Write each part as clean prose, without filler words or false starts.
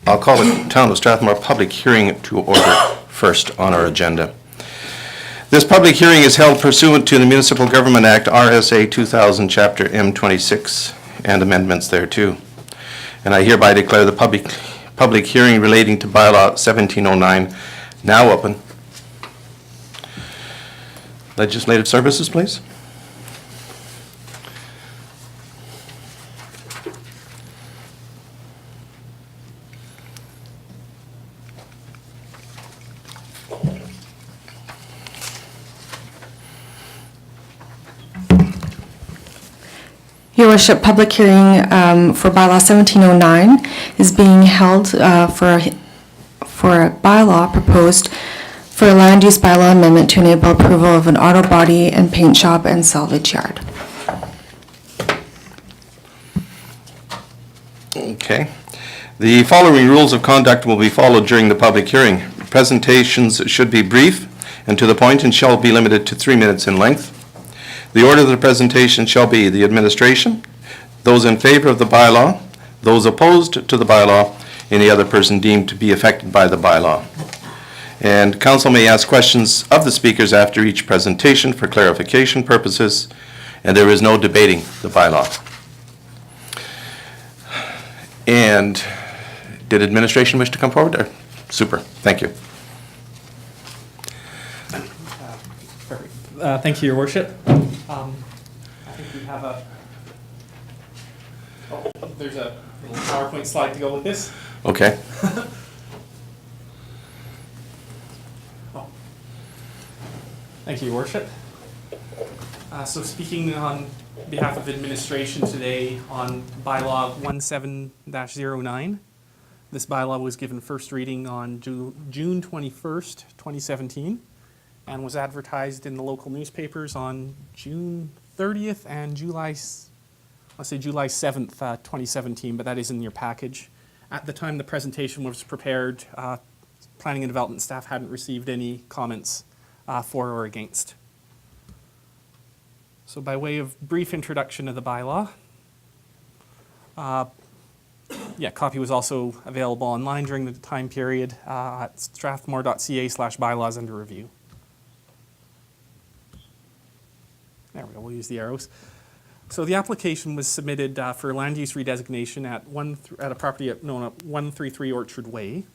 I'll call the Town of Strathmore public hearing to order first on our agenda. This public hearing is held pursuant to the Municipal Government Act, RSA 2000, Chapter M26, and amendments thereto. And I hereby declare the public hearing relating to Bylaw 1709 now open. Legislative Services, please. Your Worship, public hearing for Bylaw 1709 is being held for a bylaw proposed for a land use bylaw amendment to enable approval of an auto body and paint shop and salvage yard. Okay. The following rules of conduct will be followed during the public hearing. Presentations should be brief and to the point and shall be limited to 3 minutes in length. The order of the presentation shall be the administration, those in favor of the bylaw, those opposed to the bylaw, any other person deemed to be affected by the bylaw. And council may ask questions of the speakers after each presentation for clarification purposes, and there is no debating the bylaw. And did administration wish to come forward? Super, thank you. Thank you, Your Worship. I think we have there's a little PowerPoint slide to go with this. Okay. Thank you, Your Worship. So speaking on behalf of administration today on bylaw 17-09, this bylaw was given first reading on June 21st, 2017, and was advertised in the local newspapers on June 30th and July 7th, 2017, but that is in your package. At the time the presentation was prepared, planning and development staff hadn't received any comments for or against. So by way of brief introduction of the bylaw, copy was also available online during the time period at strathmore.ca/bylaws under review. There we go, we'll use the arrows. So the application was submitted for land use redesignation at a property known at 133 Orchard Way.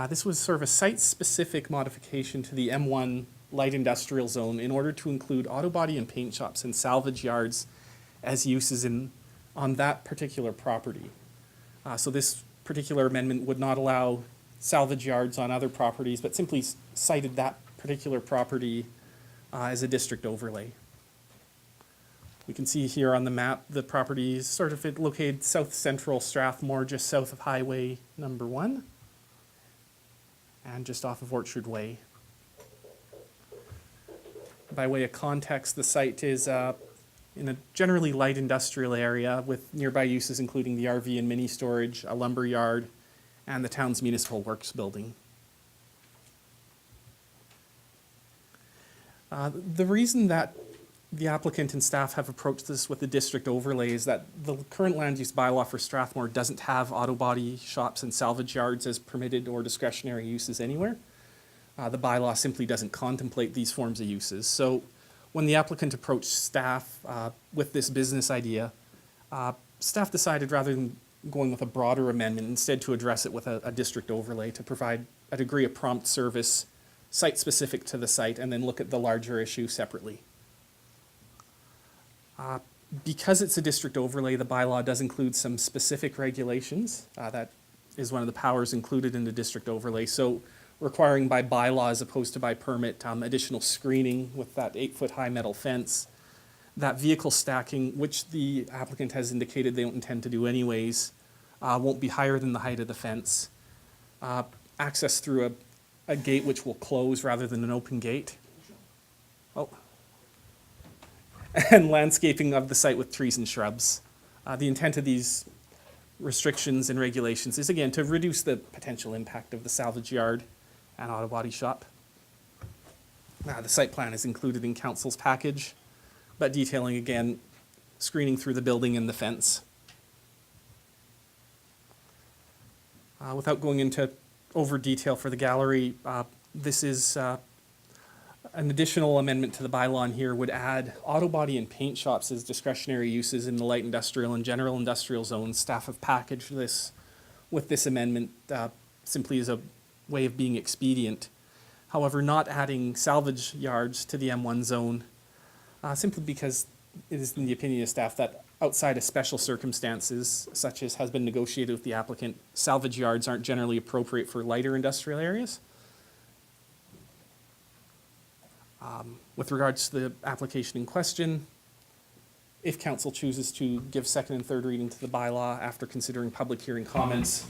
This was sort of a site-specific modification to the M1 light industrial zone in order to include auto body and paint shops and salvage yards as uses on that particular property. So this particular amendment would not allow salvage yards on other properties, but simply cited that particular property as a district overlay. We can see here on the map the property is sort of located south central Strathmore, just south of Highway number 1, and just off of Orchard Way. By way of context, the site is in a generally light industrial area with nearby uses including the RV and mini storage, a lumber yard, and the town's municipal works building. The reason that the applicant and staff have approached this with the district overlay is that the current land use bylaw for Strathmore doesn't have auto body shops and salvage yards as permitted or discretionary uses anywhere. The bylaw simply doesn't contemplate these forms of uses. So when the applicant approached staff with this business idea, staff decided rather than going with a broader amendment, instead to address it with a district overlay to provide a degree of prompt service site-specific to the site and then look at the larger issue separately. Because it's a district overlay, the bylaw does include some specific regulations. That is one of the powers included in the district overlay. So requiring by bylaw as opposed to by permit additional screening with that 8-foot high metal fence, that vehicle stacking, which the applicant has indicated they don't intend to do anyways, won't be higher than the height of the fence. Access through a gate which will close rather than an open gate. Oh. And landscaping of the site with trees and shrubs. The intent of these restrictions and regulations is, again, to reduce the potential impact of the salvage yard and auto body shop. The site plan is included in council's package, but detailing, again, screening through the building and the fence. Without going into over detail for the gallery, this is an additional amendment to the bylaw in here would add auto body and paint shops as discretionary uses in the light industrial and general industrial zones. Staff have packaged this with this amendment simply as a way of being expedient. However, not adding salvage yards to the M1 zone simply because it is in the opinion of staff that outside of special circumstances, such as has been negotiated with the applicant, salvage yards aren't generally appropriate for lighter industrial areas. With regards to the application in question, if council chooses to give second and third reading to the bylaw after considering public hearing comments,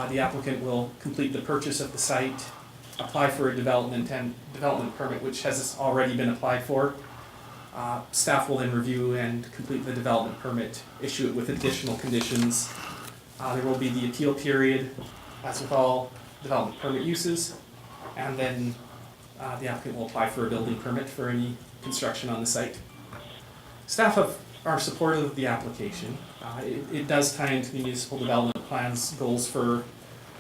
the applicant will complete the purchase of the site, apply for a development permit, which has already been applied for. Staff will then review and complete the development permit, issue it with additional conditions. There will be the appeal period, as with all development permit uses, and then the applicant will apply for a building permit for any construction on the site. Staff are supportive of the application. It does tie into the municipal development plan's goals for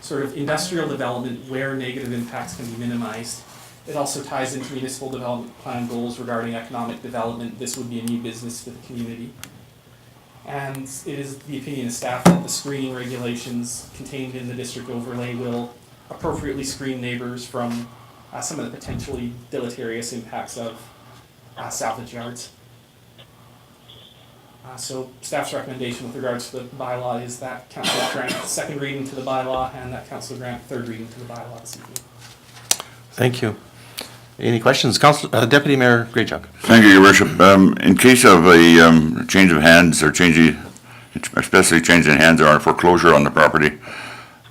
sort of industrial development where negative impacts can be minimized. It also ties into municipal development plan goals regarding economic development. This would be a new business for the community. And it is the opinion of staff that the screening regulations contained in the district overlay will appropriately screen neighbors from some of the potentially deleterious impacts of salvage yards. So staff's recommendation with regards to the bylaw is that council grant second reading to the bylaw and that council grant third reading to the bylaw this evening. Thank you. Any questions? Deputy Mayor Greyjock. Thank you, Your Worship. In case of a change of hands or especially change in hands or a foreclosure on the property,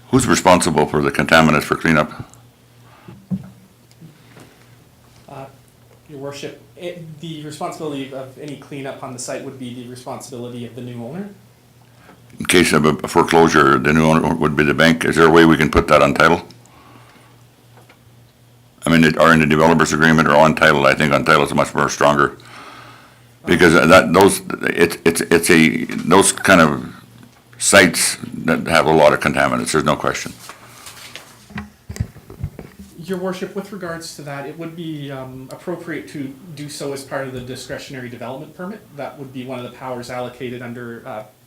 who's responsible for the contaminants for cleanup? Your Worship, the responsibility of any cleanup on the site would be the responsibility of the new owner. In case of a foreclosure, the new owner would be the bank. Is there a way we can put that on title? I mean, or in the developer's agreement or on title. I think on title is much more stronger. Because those kind of sites that have a lot of contaminants, there's no question. Your Worship, with regards to that, it would be appropriate to do so as part of the discretionary development permit. That would be one of the powers allocated under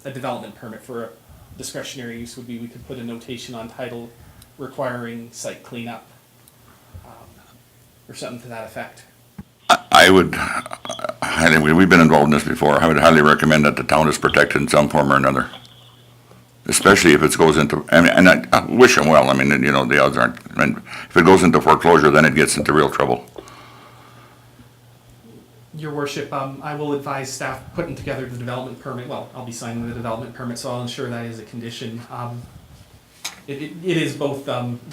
a development permit for a discretionary use would be we could put a notation on title requiring site cleanup or something to that effect. I would highly, we've been involved in this before, I would highly recommend that the town is protected in some form or another. Especially if it goes into, and I wish them well, I mean, you know, the odds aren't, I mean, if it goes into foreclosure, then it gets into real trouble. Your Worship, I will advise staff putting together the development permit. Well, I'll be signing the development permit, so I'll ensure that is a condition. It is both,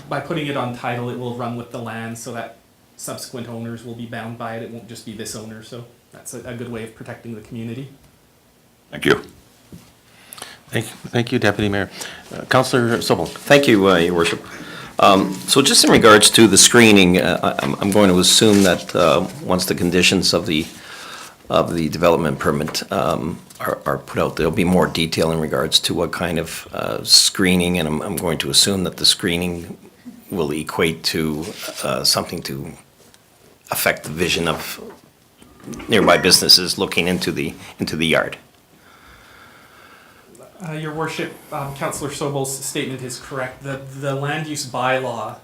by putting it on title, it will run with the land so that subsequent owners will be bound by it. It won't just be this owner, so that's a good way of protecting the community. Thank you. Thank you, Deputy Mayor. Councillor Sobel. Thank you, Your Worship. So just in regards to the screening, I'm going to assume that once the conditions of the development permit are put out, there'll be more detail in regards to what kind of screening, and I'm going to assume that the screening will equate to something to affect the vision of nearby businesses looking into the yard. Your Worship, Councillor Sobel's statement is correct. The land use bylaw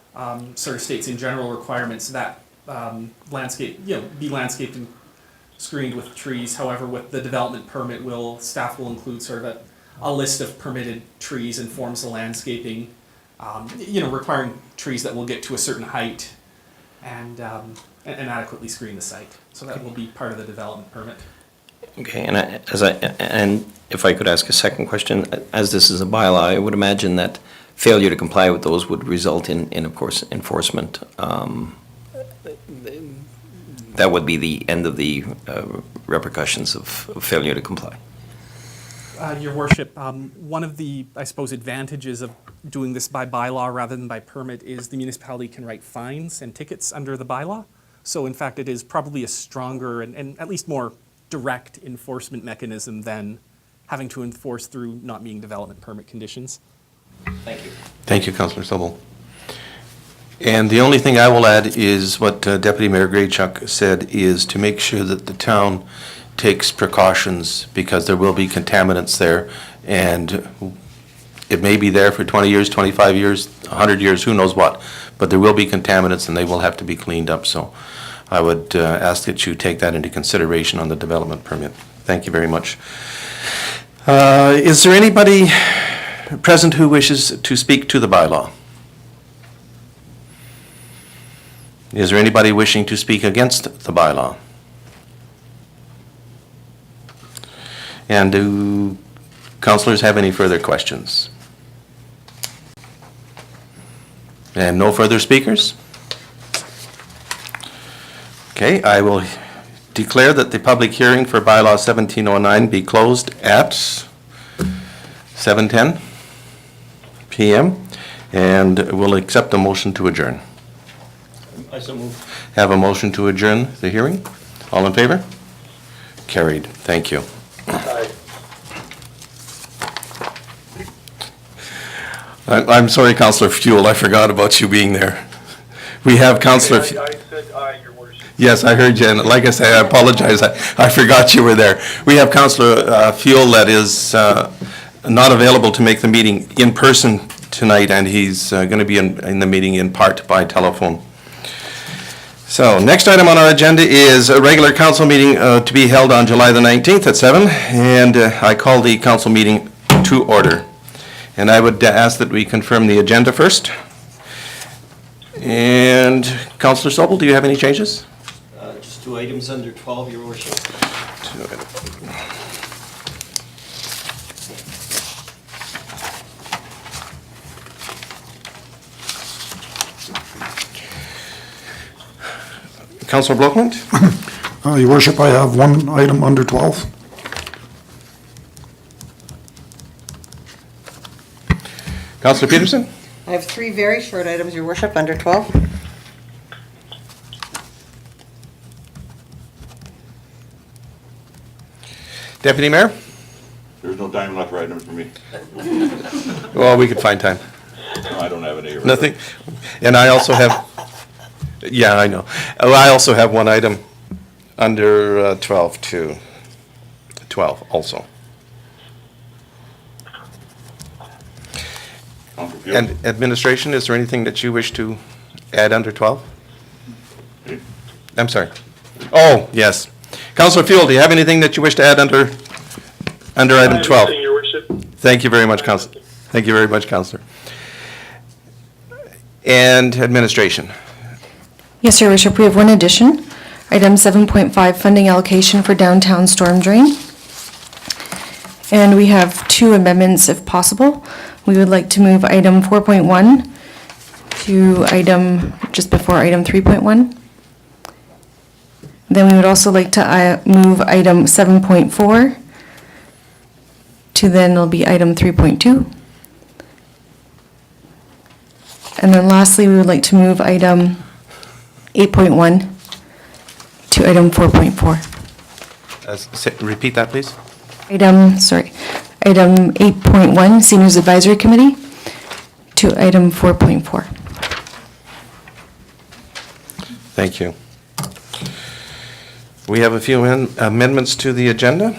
sort of states in general requirements that be landscaped and screened with trees. However, with the development permit, staff will include sort of a list of permitted trees and forms of landscaping, requiring trees that will get to a certain height and adequately screen the site. So that will be part of the development permit. Okay, and if I could ask a second question, as this is a bylaw, I would imagine that failure to comply with those would result in of course, enforcement. That would be the end of the repercussions of failure to comply. Your Worship, one of the, I suppose, advantages of doing this by bylaw rather than by permit is the municipality can write fines and tickets under the bylaw. So in fact, it is probably a stronger and at least more direct enforcement mechanism than having to enforce through not meeting development permit conditions. Thank you. Thank you, Councillor Sobel. And the only thing I will add is what Deputy Mayor Graychuk said, is to make sure that the town takes precautions, because there will be contaminants there, and it may be there for 20 years, 25 years, 100 years, who knows what, but there will be contaminants and they will have to be cleaned up. So I would ask that you take that into consideration on the development permit. Thank you very much. Is there anybody present who wishes to speak to the bylaw? Is there anybody wishing to speak against the bylaw? And do councillors have any further questions? And no further speakers? Okay, I will declare that the public hearing for bylaw 1709 be closed at 7:10 p.m. and will accept a motion to adjourn. I so move. Have a motion to adjourn the hearing. All in favor? Carried. Thank you. I'm sorry, Councillor Fuel, I forgot about you being there. We have Councillor... I said aye, Your Worship. Yes, I heard you, and like I say, I apologize, I forgot you were there. We have Councillor Fuel that is not available to make the meeting in person tonight, and he's going to be in the meeting in part by telephone. So, next item on our agenda is a regular council meeting to be held on July the 19th at 7, and I call the council meeting to order. And I would ask that we confirm the agenda first. And Councillor Sobel, do you have any changes? Just 2 items under 12, Your Worship. Councillor Blokland? Your Worship, I have one item under 12. Councillor Peterson? I have 3 very short items, Your Worship, under 12. Deputy Mayor? There's no time left for items for me. Well, we could find time. No, I don't have any. Nothing. And I also have, yeah, I know. I also have one item under 12 too. 12 also. And administration, is there anything that you wish to add under 12? I'm sorry. Oh, yes. Councillor Fuel, do you have anything that you wish to add under item 12? Nothing, Your Worship. Thank you very much, Councillor. Thank you very much, Councillor. And administration. Yes, Your Worship, we have one addition. Item 7.5, funding allocation for downtown storm drain. And we have 2 amendments if possible. We would like to move item 4.1 to item, just before item 3.1. Then we would also like to move item 7.4 to then it'll be item 3.2. And then lastly, we would like to move item 8.1 to item 4.4. Repeat that, please. Item 8.1, Seniors Advisory Committee, to item 4.4. Thank you. We have a few amendments to the agenda.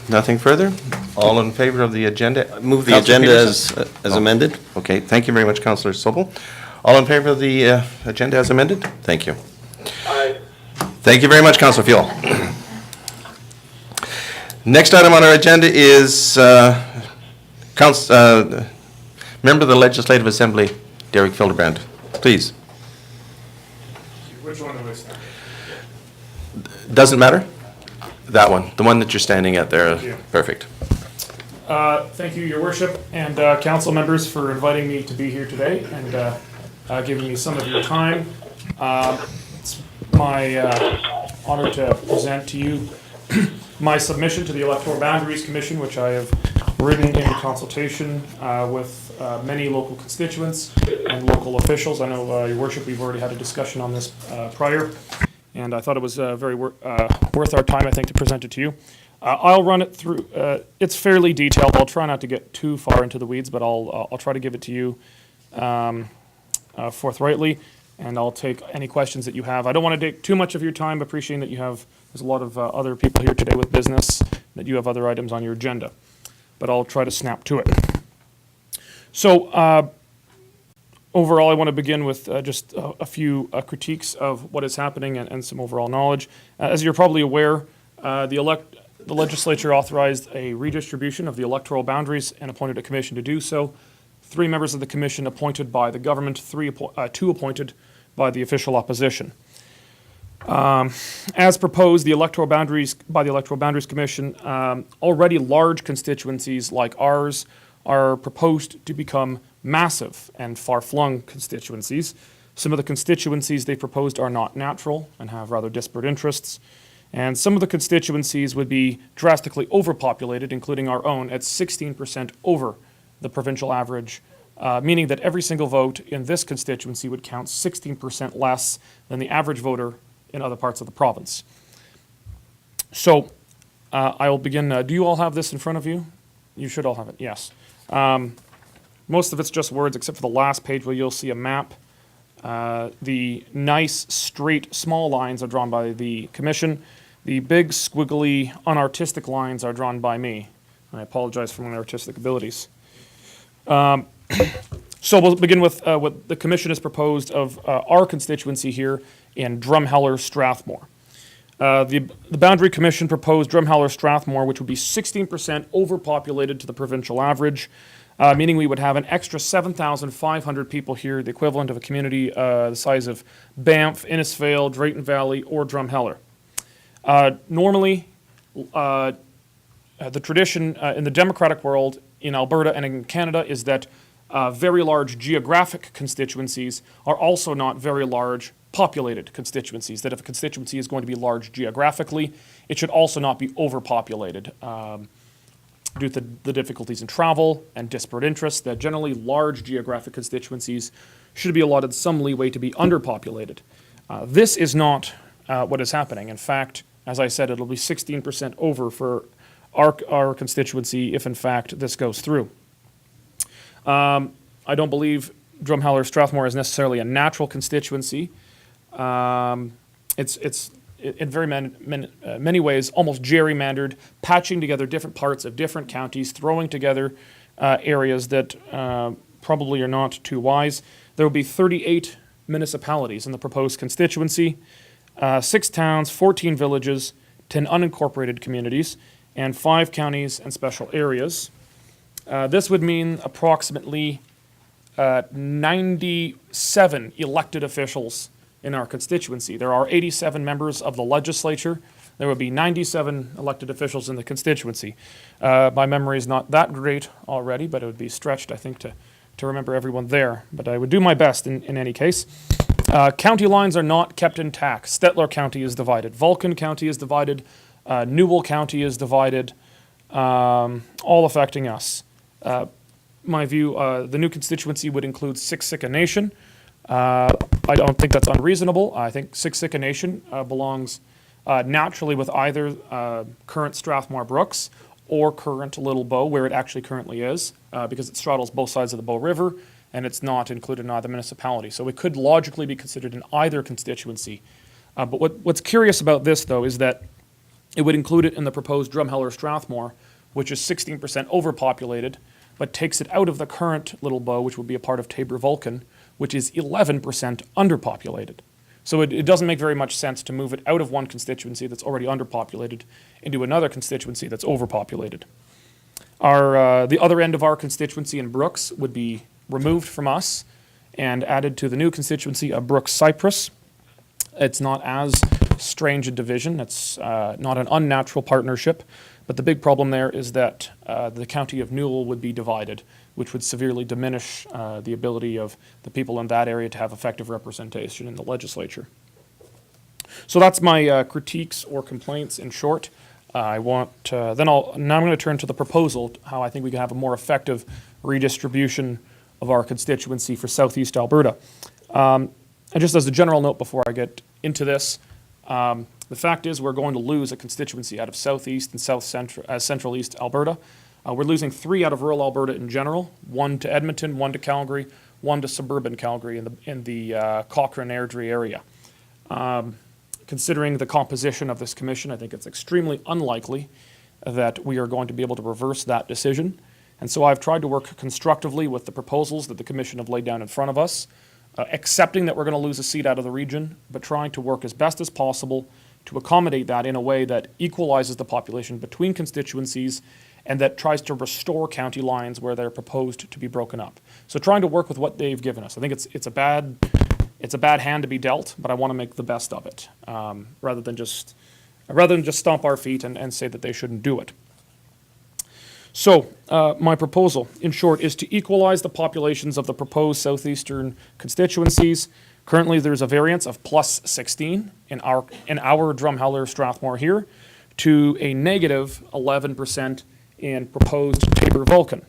Nothing further? All in favor of the agenda? Move the Councillor agenda Peterson? as amended. Okay, thank you very much, Councillor Sobel. All in favor of the agenda as amended? Thank you. Aye. Thank you very much, Councillor Fuel. Next item on our agenda is Member of the Legislative Assembly, Derek Fildebrand. Please. Which one do I start? Doesn't matter? That one, the one that you're standing at there. Yeah. Perfect. Thank you, Your Worship, and council members for inviting me to be here today and giving me some of your time. It's my honor to present to you my submission to the Electoral Boundaries Commission, which I have written in consultation with many local constituents and local officials. I know, Your Worship, we've already had a discussion on this prior, and I thought it was very worth our time, I think, to present it to you. I'll run it through. It's fairly detailed. I'll try not to get too far into the weeds, but I'll try to give it to you forthrightly, and I'll take any questions that you have. I don't want to take too much of your time, appreciating that there's a lot of other people here today with business, that you have other items on your agenda, but I'll try to snap to it. So overall, I want to begin with just a few critiques of what is happening and some overall knowledge. As you're probably aware, the legislature authorized a redistribution of the electoral boundaries and appointed a commission to do so. 3 members of the commission appointed by the government, 2 appointed by the official opposition. As proposed, the electoral boundaries Commission, already large constituencies like ours are proposed to become massive and far-flung constituencies. Some of the constituencies they proposed are not natural and have rather disparate interests. And some of the constituencies would be drastically overpopulated, including our own, at 16% over the provincial average, meaning that every single vote in this constituency would count 16% less than the average voter in other parts of the province. So I will begin. Do you all have this in front of you? You should all have it, yes. Most of it's just words, except for the last page where you'll see a map. The nice, straight, small lines are drawn by the commission. The big, squiggly, unartistic lines are drawn by me. I apologize for my artistic abilities. So we'll begin with what the commission has proposed of our constituency here in Drumheller, Strathmore. The Boundary Commission proposed Drumheller, Strathmore, which would be 16% overpopulated to the provincial average, meaning we would have an extra 7,500 people here, the equivalent of a community the size of Banff, Innisfail, Drayton Valley, or Drumheller. Normally, the tradition in the democratic world, in Alberta and in Canada, is that very large geographic constituencies are also not very large populated constituencies, that if a constituency is going to be large geographically, it should also not be overpopulated. Due to the difficulties in travel and disparate interests, that generally large geographic constituencies should be allotted some leeway to be underpopulated. This is not what is happening. In fact, as I said, it'll be 16% over for our constituency if in fact this goes through. I don't believe Drumheller Strathmore is necessarily a natural constituency. It's in very many ways almost gerrymandered, patching together different parts of different counties, throwing together areas that probably are not too wise. There will be 38 municipalities in the proposed constituency, 6 towns, 14 villages, 10 unincorporated communities, and 5 counties and special areas. This would mean approximately 97 elected officials in our constituency. There are 87 members of the legislature. There would be 97 elected officials in the constituency. My memory is not that great already, but it would be stretched, I think, to remember everyone there. But I would do my best in any case. County lines are not kept intact. Stettler County is divided. Vulcan County is divided. Newell County is divided, all affecting us. My view, the new constituency would include Siksika Nation. I don't think that's unreasonable. I think Siksika Nation belongs naturally with either current Strathmore Brooks or current Little Bow, where it actually currently is, because it straddles both sides of the Bow River, and it's not included in either municipality. So it could logically be considered in either constituency. But what's curious about this, though, is that it would include it in the proposed Drumheller Strathmore, which is 16% overpopulated, but takes it out of the current Little Bow, which would be a part of Tabor Vulcan, which is 11% underpopulated. So it doesn't make very much sense to move it out of one constituency that's already underpopulated into another constituency that's overpopulated. The other end of our constituency in Brooks would be removed from us and added to the new constituency of Brooks-Cypress. It's not as strange a division. It's not an unnatural partnership. But the big problem there is that the county of Newell would be divided, which would severely diminish the ability of the people in that area to have effective representation in the legislature. So that's my critiques or complaints in short. Now I'm going to turn to the proposal, how I think we can have a more effective redistribution of our constituency for Southeast Alberta. And just as a general note before I get into this, The fact is, we're going to lose a constituency out of southeast and central east Alberta. We're losing 3 out of rural Alberta in general, 1 to Edmonton, 1 to Calgary, 1 to suburban Calgary in the Cochrane-Airdrie area. Considering the composition of this commission, I think it's extremely unlikely that we are going to be able to reverse that decision. And so I've tried to work constructively with the proposals that the commission have laid down in front of us, accepting that we're going to lose a seat out of the region, but trying to work as best as possible to accommodate that in a way that equalizes the population between constituencies and that tries to restore county lines where they're proposed to be broken up. So trying to work with what they've given us. I think it's a bad hand to be dealt, but I want to make the best of it, rather than just stomp our feet and say that they shouldn't do it. So my proposal, in short, is to equalize the populations of the proposed southeastern constituencies. Currently, there's a variance of plus 16 in our Drumheller Strathmore here to a negative 11% in proposed Taber Vulcan.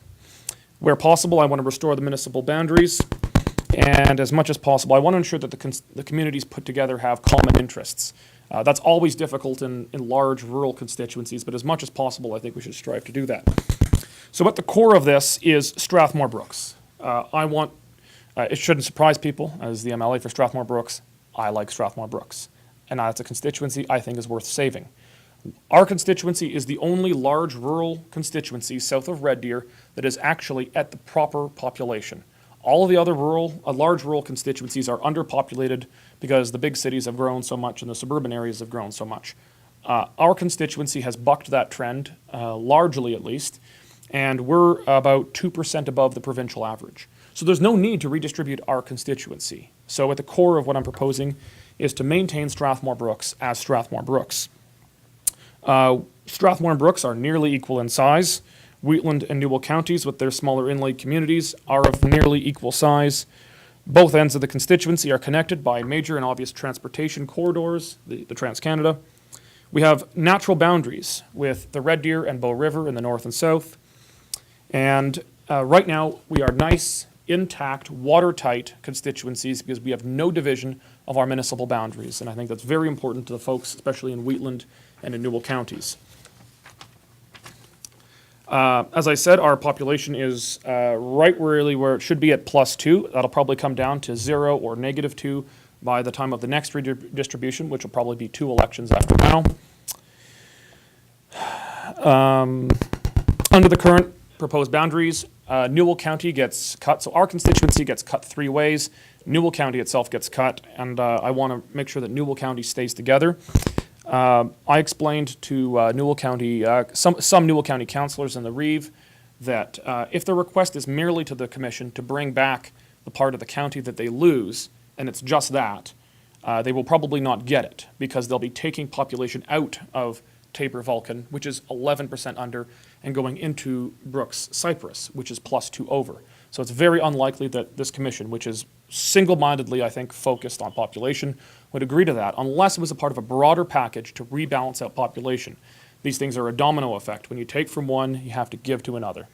Where possible, I want to restore the municipal boundaries, and as much as possible, I want to ensure that the communities put together have common interests. That's always difficult in large rural constituencies, but as much as possible, I think we should strive to do that. So at the core of this is Strathmore Brooks. It shouldn't surprise people, as the MLA for Strathmore Brooks, I like Strathmore Brooks. And that's a constituency I think is worth saving. Our constituency is the only large rural constituency south of Red Deer that is actually at the proper population. All of the other large rural constituencies are underpopulated because the big cities have grown so much and the suburban areas have grown so much. Our constituency has bucked that trend, largely at least, and we're about 2% above the provincial average. So there's no need to redistribute our constituency. So at the core of what I'm proposing is to maintain Strathmore Brooks as Strathmore Brooks. Strathmore and Brooks are nearly equal in size. Wheatland and Newell counties, with their smaller inland communities, are of nearly equal size. Both ends of the constituency are connected by major and obvious transportation corridors, the Trans-Canada. We have natural boundaries with the Red Deer and Bow River in the north and south. And right now, we are nice, intact, watertight constituencies because we have no division of our municipal boundaries. And I think that's very important to the folks, especially in Wheatland and in Newell counties. As I said, our population is right really where it should be at +2. That'll probably come down to 0 or -2 by the time of the next redistribution, which will probably be 2 elections after now. Under the current proposed boundaries, Newell County gets cut. So our constituency gets cut 3 ways. Newell County itself gets cut, and I want to make sure that Newell County stays together. I explained to Newell County, some Newell County councillors in the Reeve, that if the request is merely to the commission to bring back the part of the county that they lose, and it's just that, they will probably not get it because they'll be taking population out of Taber Vulcan, which is 11% under, and going into Brooks Cypress, which is +2 over. So it's very unlikely that this commission, which is single-mindedly, I think, focused on population, would agree to that unless it was a part of a broader package to rebalance out population. These things are a domino effect. When you take from one, you have to give to another.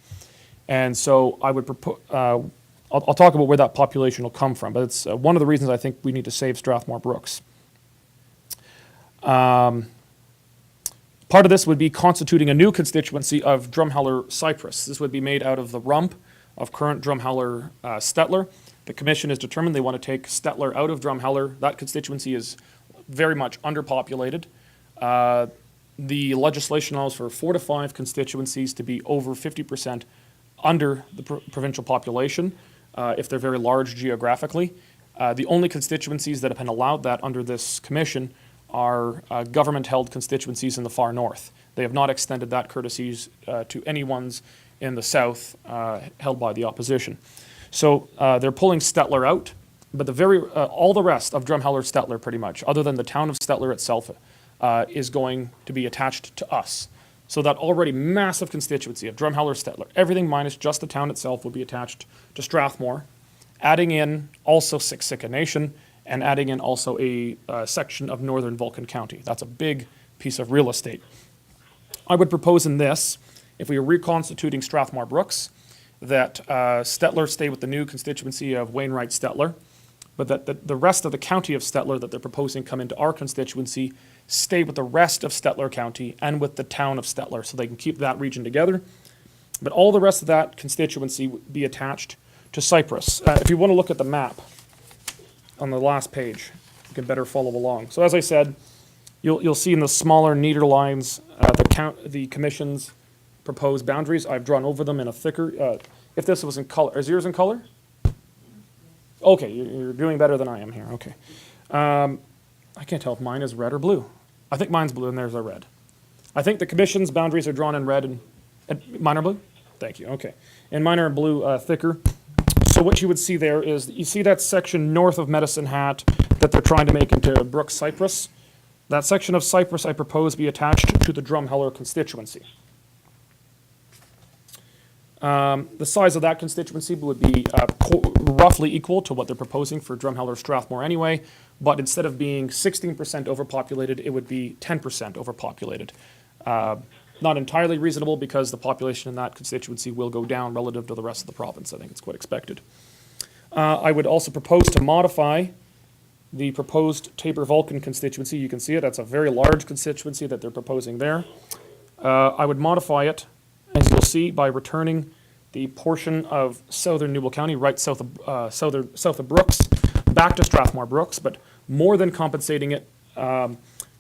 And so I would propose, I'll talk about where that population will come from, but it's one of the reasons I think we need to save Strathmore Brooks. Part of this would be constituting a new constituency of Drumheller Cypress. This would be made out of the rump of current Drumheller Stettler. The commission has determined they want to take Stettler out of Drumheller. That constituency is very much underpopulated. The legislation allows for 4 to 5 constituencies to be over 50% under the provincial population if they're very large geographically. The only constituencies that have been allowed that under this commission are government-held constituencies in the far north. They have not extended that courtesies to any ones in the south held by the opposition. So they're pulling Stettler out, but all the rest of Drumheller Stettler pretty much, other than the town of Stettler itself, is going to be attached to us. So that already massive constituency of Drumheller Stettler, everything minus just the town itself, will be attached to Strathmore, adding in also Siksika Nation, and adding in also a section of northern Vulcan County. That's a big piece of real estate. I would propose in this, if we are reconstituting Strathmore Brooks, that Stettler stay with the new constituency of Wainwright Stettler, but that the rest of the county of Stettler that they're proposing come into our constituency stay with the rest of Stettler County and with the town of Stettler, so they can keep that region together. But all the rest of that constituency would be attached to Cypress. If you want to look at the map on the last page, you can better follow along. So as I said, you'll see in the smaller, neater lines, the commission's proposed boundaries. I've drawn over them in a thicker, if this was in color, is yours in color? Okay, you're doing better than I am here, okay. I can't tell if mine is red or blue. I think mine's blue and theirs are red. I think the commission's boundaries are drawn in red and mine are blue? Thank you, okay. And mine are blue, thicker. So what you would see there is, you see that section north of Medicine Hat that they're trying to make into Brook Cypress? That section of Cypress I propose be attached to the Drumheller constituency. The size of that constituency would be roughly equal to what they're proposing for Drumheller Strathmore anyway, but instead of being 16% overpopulated, it would be 10% overpopulated. Not entirely reasonable because the population in that constituency will go down relative to the rest of the province. I think it's quite expected. I would also propose to modify the proposed Tabor-Vulcan constituency. You can see it, that's a very large constituency that they're proposing there. I would modify it, as you'll see, by returning the portion of southern Newell County, right south of Brooks, back to Strathmore Brooks, but more than compensating it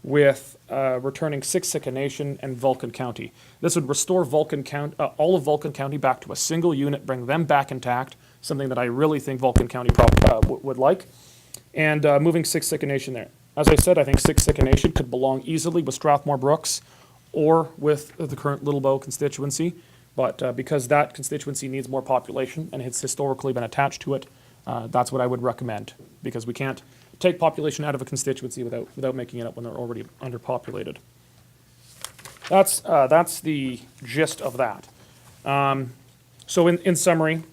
with returning Siksika Nation and Vulcan County. This would restore all of Vulcan County back to a single unit, bring them back intact, something that I really think Vulcan County would like, and moving Siksika Nation there. As I said, I think Siksika Nation could belong easily with Strathmore Brooks or with the current Little Bow constituency, but because that constituency needs more population and it's historically been attached to it, that's what I would recommend, because we can't take population out of a constituency without making it up when they're already underpopulated. That's the gist of that. So in summary,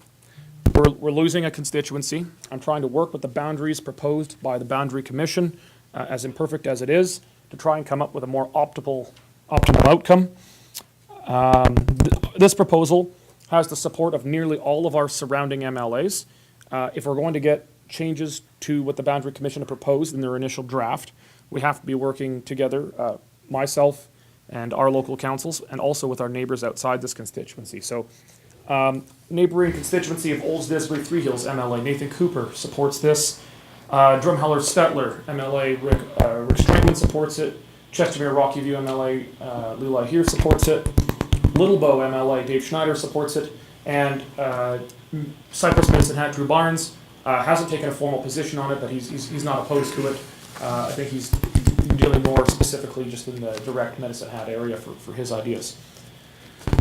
we're losing a constituency. I'm trying to work with the boundaries proposed by the Boundary Commission, as imperfect as it is, to try and come up with a more optimal outcome. This proposal has the support of nearly all of our surrounding MLAs. If we're going to get changes to what the Boundary Commission had proposed in their initial draft, we have to be working together, myself and our local councils, and also with our neighbors outside this constituency. So, neighboring constituency of Olds Disbury Three Hills MLA Nathan Cooper supports this. Drumheller Stettler MLA Rick Strangman supports it. Chestermere Rocky View MLA Lulai here supports it. Little Bow MLA Dave Schneider supports it, and Cypress Medicine Hat Drew Barnes hasn't taken a formal position on it, but he's not opposed to it. I think he's dealing more specifically just in the direct Medicine Hat area for his ideas.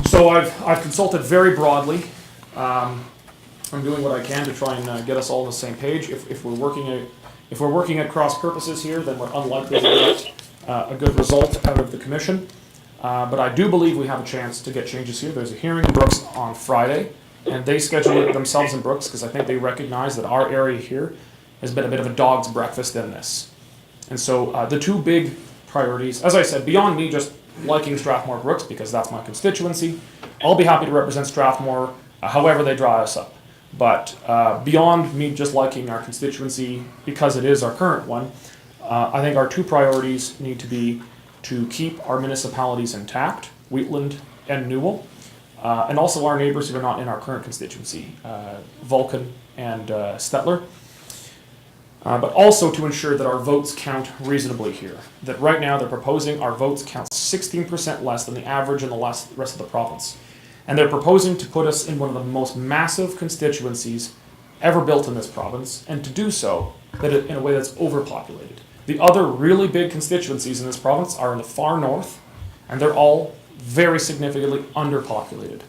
So I've consulted very broadly. I'm doing what I can to try and get us all on the same page. If we're working at cross purposes here, then we're unlikely to get a good result out of the commission. But I do believe we have a chance to get changes here. There's a hearing in Brooks on Friday, and they schedule it themselves in Brooks because I think they recognize that our area here has been a bit of a dog's breakfast in this. And so the two big priorities, as I said, beyond me just liking Strathmore Brooks because that's my constituency, I'll be happy to represent Strathmore however they draw us up. But beyond me just liking our constituency because it is our current one, I think our two priorities need to be to keep our municipalities intact, Wheatland and Newell, and also our neighbors who are not in our current constituency, Vulcan and Stettler. But also to ensure that our votes count reasonably here. That right now they're proposing our votes count 16% less than the average in the rest of the province. And they're proposing to put us in one of the most massive constituencies ever built in this province, and to do so in a way that's overpopulated. The other really big constituencies in this province are in the far north, and they're all very significantly underpopulated.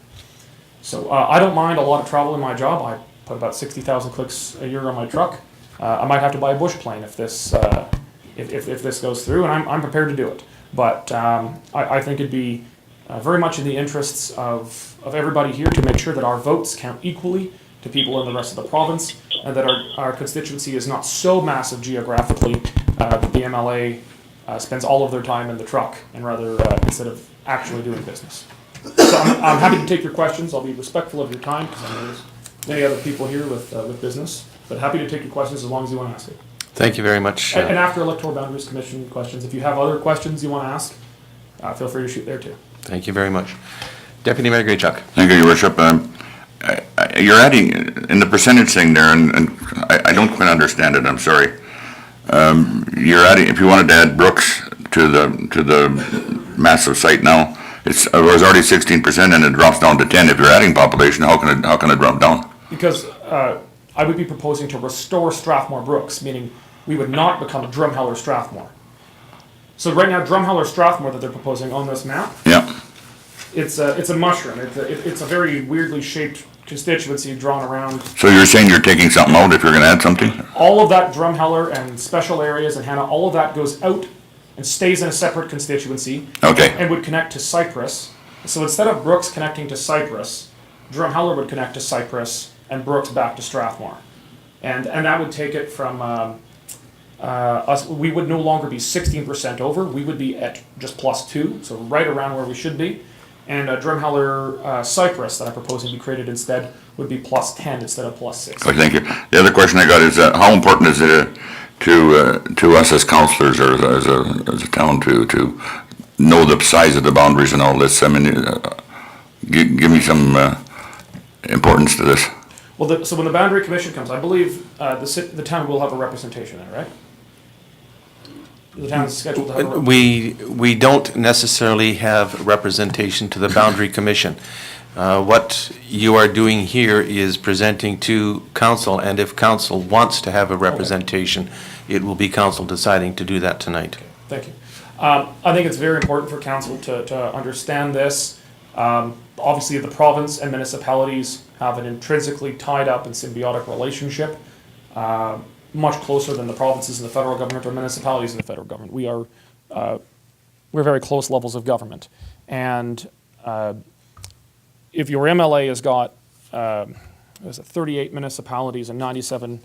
So I don't mind a lot of travel in my job. I put about 60,000 clicks a year on my truck. I might have to buy a bush plane if this goes through, and I'm prepared to do it. But I think it'd be very much in the interests of everybody here to make sure that our votes count equally to people in the rest of the province, and that our constituency is not so massive geographically that the MLA spends all of their time in the truck and rather instead of actually doing business. So I'm happy to take your questions. I'll be respectful of your time because I know there's many other people here with business, but happy to take your questions as long as you want to ask it. Thank you very much. And after Electoral Boundaries Commission questions, if you have other questions you want to ask, feel free to shoot there too. Thank you very much. Deputy Mayor Graychuk. Thank you, Your Worship. You're adding, in the percentage thing there, and I don't quite understand it, I'm sorry. You're adding, if you wanted to add Brooks to the massive site now, it was already 16% and it drops down to 10. If you're adding population, how can it drop down? Because I would be proposing to restore Strathmore Brooks, meaning we would not become Drumheller Strathmore. So right now, Drumheller Strathmore that they're proposing on this map, Yeah. it's a mushroom. It's a very weirdly shaped constituency drawn around. So you're saying you're taking something out if you're gonna add something? All of that Drumheller and special areas and Hannah, all of that goes out and stays in a separate constituency. Okay. And would connect to Cypress. So instead of Brooks connecting to Cypress, Drumheller would connect to Cypress and Brooks back to Strathmore. And that would take it from us, we would no longer be 16% over, we would be at just +2, so right around where we should be. And Drumheller Cypress that I'm proposing to be created instead would be +10 instead of +6. Okay, thank you. The other question I got is, how important is it to us as councillors or as a town to know the size of the boundaries and all this? I mean, give me some importance to this. Well, so when the Boundary Commission comes, I believe the town will have a representation there, right? The town's scheduled to have a We don't necessarily have representation to the Boundary Commission. What you are doing here is presenting to council, and if council wants to have a representation, it will be council deciding to do that tonight. Thank you. I think it's very important for council to understand this. Obviously, the province and municipalities have an intrinsically tied up and symbiotic relationship, much closer than the provinces and the federal government or municipalities and the federal government. We're very close levels of government. And if your MLA has got 38 municipalities and 97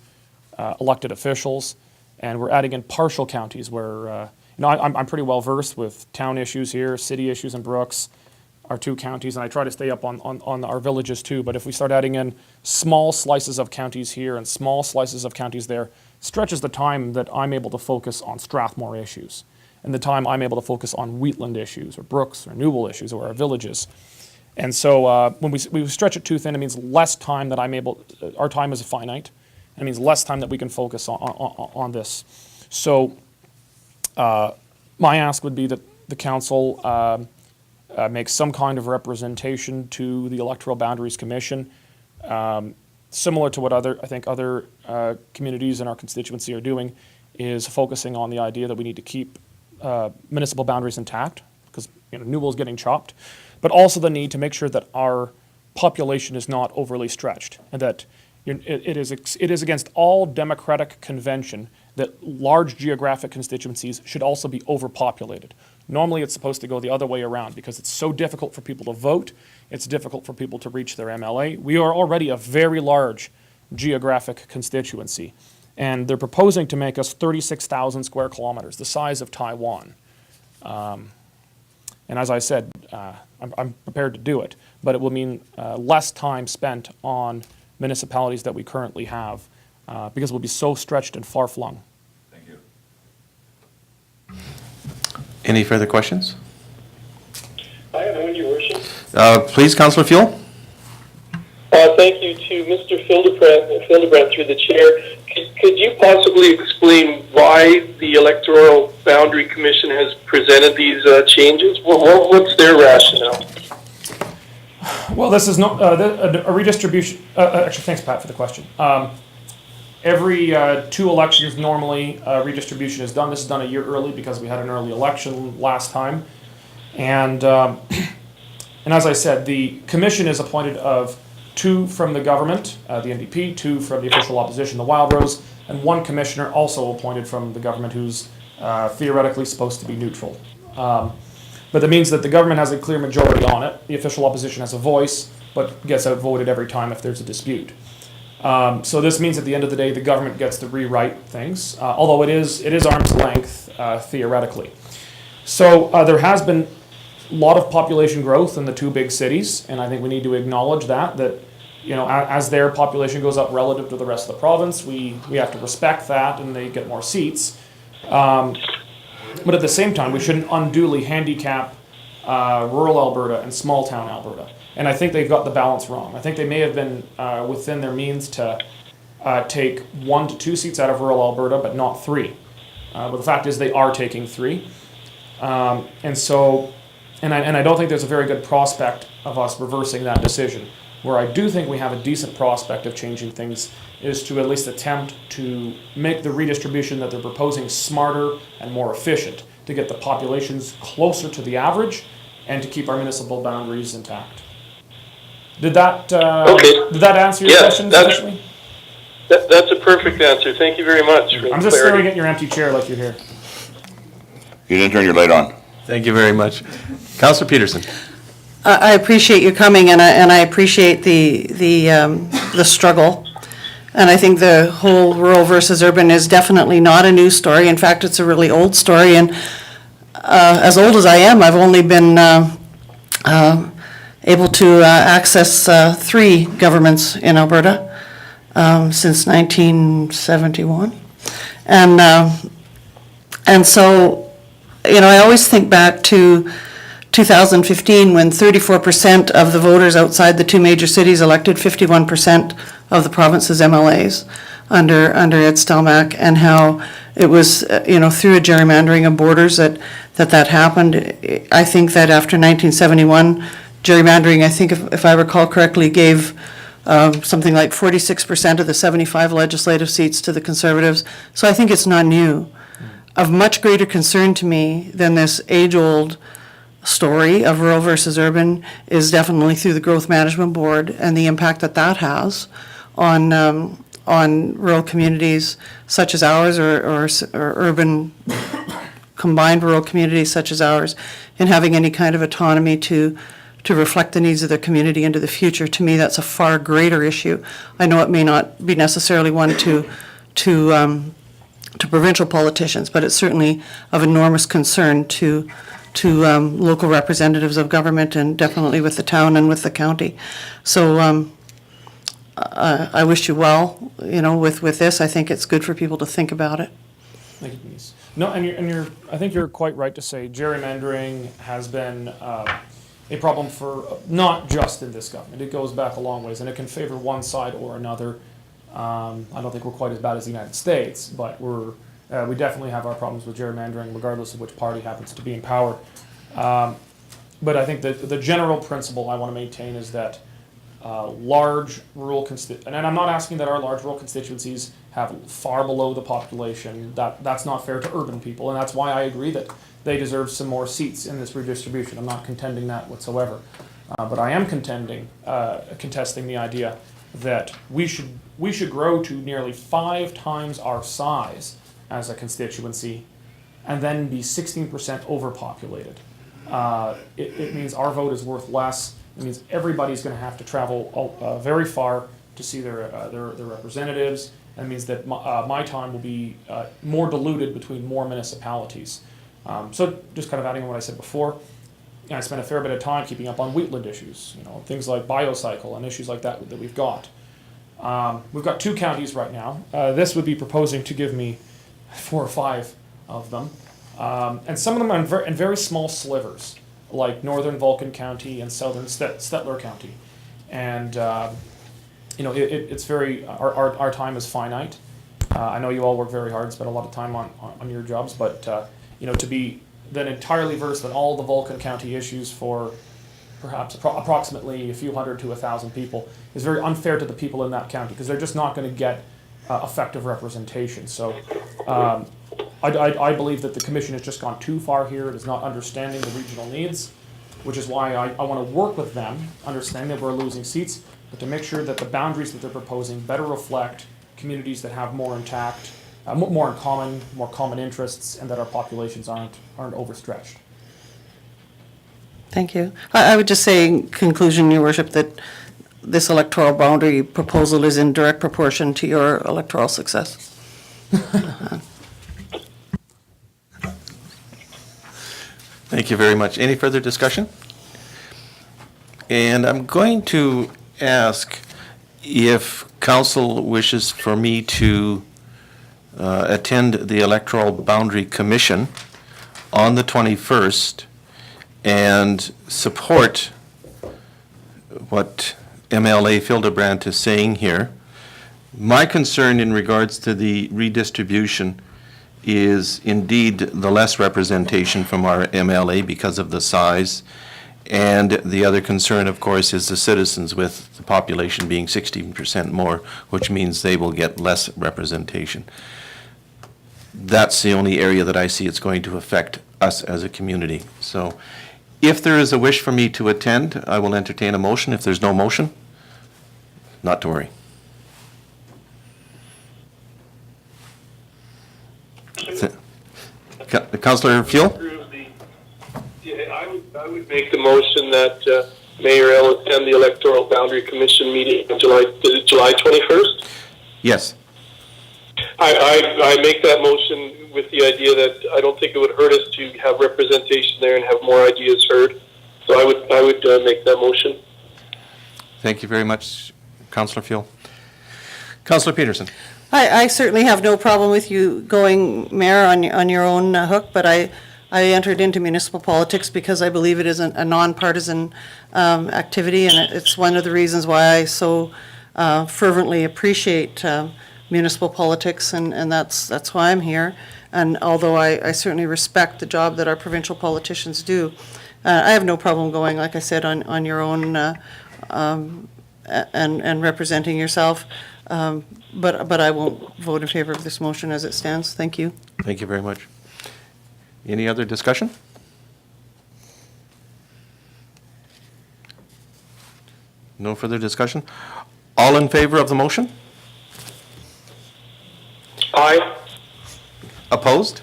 elected officials, and we're adding in partial counties where, I'm pretty well versed with town issues here, city issues in Brooks, our two counties, and I try to stay up on our villages too, but if we start adding in small slices of counties here and small slices of counties there, stretches the time that I'm able to focus on Strathmore issues, and the time I'm able to focus on Wheatland issues, or Brooks, or Newell issues, or our villages. And so when we stretch it too thin, it means less time that our time is finite, and it means less time that we can focus on this. So my ask would be that the council make some kind of representation to the Electoral Boundaries Commission, similar to what other communities in our constituency are doing, is focusing on the idea that we need to keep municipal boundaries intact, because Newell's getting chopped, but also the need to make sure that our population is not overly stretched, and that it is against all democratic convention that large geographic constituencies should also be overpopulated. Normally, it's supposed to go the other way around because it's so difficult for people to vote. It's difficult for people to reach their MLA. We are already a very large geographic constituency, and they're proposing to make us 36,000 square kilometers, the size of Taiwan. And as I said, I'm prepared to do it, but it will mean less time spent on municipalities that we currently have because we'll be so stretched and far-flung. Thank you. Any further questions? I have one, Your Worship. Please, Councillor Fuel. Thank you to Mr. Hildebrand through the chair. Could you possibly explain why the Electoral Boundary Commission has presented these changes? What's their rationale? Well, this is not a redistribution. Actually, thanks, Pat, for the question. Every 2 elections, normally, redistribution is done. This is done a year early because we had an early election last time. And as I said, the commission is appointed of 2 from the government, the NDP, 2 from the official opposition, the Wild Rose, and 1 commissioner also appointed from the government who's theoretically supposed to be neutral. But that means that the government has a clear majority on it. The official opposition has a voice, but gets outvoted every time if there's a dispute. So this means at the end of the day, the government gets to rewrite things, although it is arm's length, theoretically. So there has been a lot of population growth in the 2 big cities, and I think we need to acknowledge that as their population goes up relative to the rest of the province, we have to respect that, and they get more seats. But at the same time, we shouldn't unduly handicap rural Alberta and small town Alberta. And I think they've got the balance wrong. I think they may have been within their means to take 1 to 2 seats out of rural Alberta, but not 3. But the fact is they are taking 3. And I don't think there's a very good prospect of us reversing that decision. Where I do think we have a decent prospect of changing things is to at least attempt to make the redistribution that they're proposing smarter and more efficient, to get the populations closer to the average and to keep our municipal boundaries intact. Did that answer your question sufficiently? That's a perfect answer. Thank you very much. For I'm just clarity. staring at your empty chair like you're here. You didn't turn your light on. Thank you very much. Councillor Peterson. I appreciate you coming, and I appreciate the struggle. And I think the whole rural versus urban is definitely not a new story. In fact, it's a really old story. And as old as I am, I've only been able to access 3 governments in Alberta since 1971. And so, I always think back to 2015, when 34% of the voters outside the 2 major cities elected 51% of the province's MLAs under Ed Stelmach, and how it was, through a gerrymandering of borders that happened. I think that after 1971, gerrymandering, I think if I recall correctly, gave something like 46% of the 75 legislative seats to the Conservatives. So I think it's not new. Of much greater concern to me than this age-old story of rural versus urban is definitely through the Growth Management Board and the impact that has on rural communities such as ours, or urban combined rural communities such as ours, in having any kind of autonomy to reflect the needs of their community into the future. To me, that's a far greater issue. I know it may not be necessarily one to provincial politicians, but it's certainly of enormous concern to local representatives of government, and definitely with the town and with the county. So I wish you well, with this. I think it's good for people to think about it. Thank you, Denise. No, I think you're quite right to say gerrymandering has been a problem for not just in this government. It goes back a long ways, and it can favor one side or another. I don't think we're quite as bad as the United States, but we definitely have our problems with gerrymandering, regardless of which party happens to be in power. But I think that the general principle I want to maintain is that large rural and I'm not asking that our large rural constituencies have far below the population. That's not fair to urban people, and that's why I agree that they deserve some more seats in this redistribution. I'm not contending that whatsoever. But I am contesting the idea that we should grow to nearly 5 times our size as a constituency and then be 16% overpopulated. It means our vote is worth less. It means everybody's going to have to travel very far to see their representatives. And it means that my time will be more diluted between more municipalities. So just kind of adding on what I said before, I spent a fair bit of time keeping up on wheatland issues, things like biocycle and issues like that we've got. We've got 2 counties right now. This would be proposing to give me 4 or 5 of them. And some of them are in very small slivers, like northern Vulcan County and southern Stettler County. And, it's very, our time is finite. I know you all work very hard and spend a lot of time on your jobs, but, to be then entirely versed in all the Vulcan County issues for perhaps approximately a few hundred to 1,000 people is very unfair to the people in that county, because they're just not going to get effective representation. So I believe that the commission has just gone too far here. It is not understanding the regional needs, which is why I want to work with them, understanding that we're losing seats, but to make sure that the boundaries that they're proposing better reflect communities that have more intact, more in common, more common interests, and that our populations aren't overstretched. Thank you. I would just say in conclusion, Your Worship, that this electoral boundary proposal is in direct proportion to your electoral success. Thank you very much. Any further discussion? And I'm going to ask If council wishes for me to attend the Electoral Boundary Commission on the 21st and support what MLA Fildebrandt is saying here, my concern in regards to the redistribution is indeed the less representation from our MLA because of the size. And the other concern, of course, is the citizens, with the population being 16% more, which means they will get less representation. That's the only area that I see it's going to affect us as a community. So if there is a wish for me to attend, I will entertain a motion. If there's no motion, not to worry. Councillor Fuel? I would make the motion that Mayor L attend the Electoral Boundary Commission meeting on July 21st. Yes. I make that motion with the idea that I don't think it would hurt us to have representation there and have more ideas heard. So I would make that motion. Thank you very much, Councillor Fuel. Councillor Peterson? I certainly have no problem with you going, Mayor, on your own hook, but I entered into municipal politics because I believe it is a nonpartisan activity, and it's one of the reasons why I so fervently appreciate municipal politics, and that's why I'm here. And although I certainly respect the job that our provincial politicians do, I have no problem going, like I said, on your own and representing yourself. But I won't vote in favor of this motion as it stands. Thank you. Thank you very much. Any other discussion? No further discussion? All in favor of the motion? Aye. Opposed?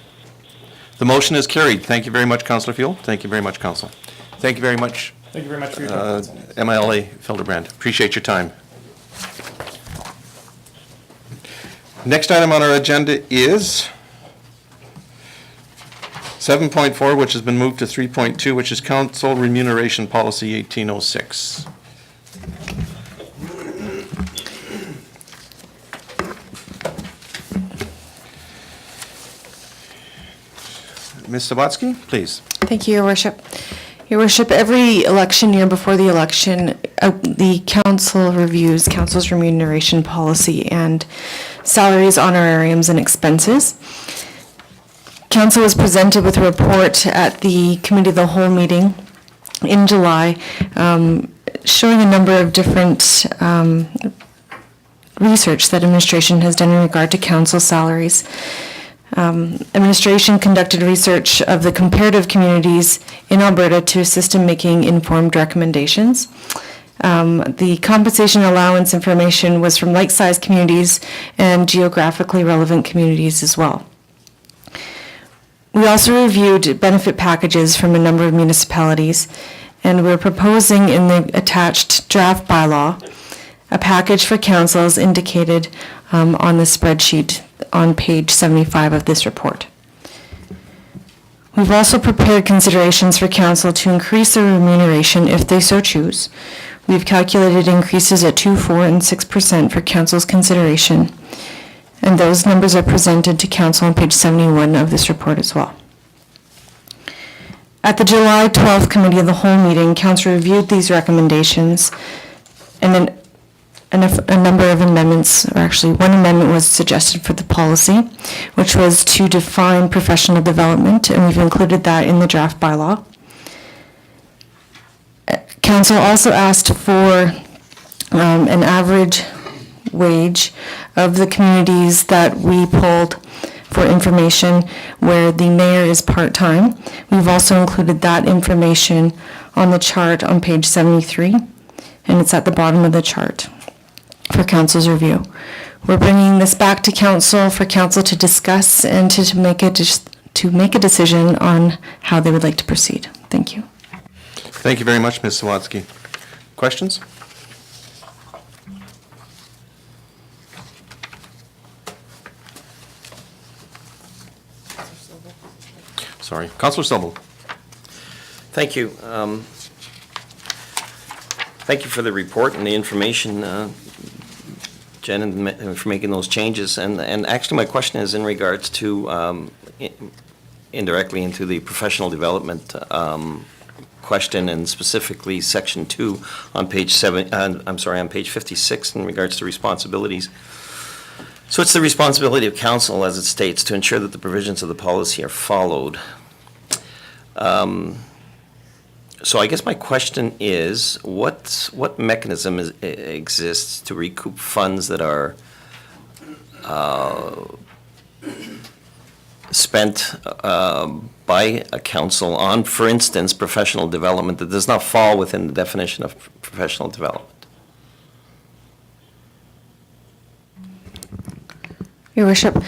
The motion is carried. Thank you very much, Councillor Fuel. Thank you very much, Council. Thank you very much, Thank you very much for your time. MLA Fildebrandt. Appreciate your time. Next item on our agenda is 7.4, which has been moved to 3.2, which is Council Remuneration Policy 1806. Ms. Sabatsky, please. Thank you, Your Worship. Your Worship, every election year before the election, the council reviews council's remuneration policy and salaries, honorariums, and expenses. Council was presented with a report at the Committee of the Whole meeting in July, showing a number of different research that administration has done in regard to council salaries. Administration conducted research of the comparative communities in Alberta to assist in making informed recommendations. The compensation allowance information was from like-sized communities and geographically relevant communities as well. We also reviewed benefit packages from a number of municipalities, and we're proposing in the attached draft bylaw a package for council as indicated on the spreadsheet on page 75 of this report. We've also prepared considerations for council to increase their remuneration if they so choose. We've calculated increases at 2%, 4%, and 6% for council's consideration, and those numbers are presented to council on page 71 of this report as well. At the July 12th Committee of the Whole meeting, council reviewed these recommendations, and then a number of amendments, or actually one amendment was suggested for the policy, which was to define professional development, and we've included that in the draft bylaw. Council also asked for an average wage of the communities that we pulled for information where the mayor is part-time. We've also included that information on the chart on page 73, and it's at the bottom of the chart for council's review. We're bringing this back to council for council to discuss and to make a decision on how they would like to proceed. Thank you. Thank you very much, Ms. Sawatsky. Questions? Sorry, Councillor Sobel. Thank you. Thank you for the report and the information Jen, and for making those changes. And actually, my question is in regards to, indirectly into the professional development question, and specifically Section 2 on page 7, on page 56 in regards to responsibilities. So it's the responsibility of council, as it states, to ensure that the provisions of the policy are followed. So I guess my question is, what mechanism exists to recoup funds that are spent by a council on, for instance, professional development that does not fall within the definition of professional development? Your worship,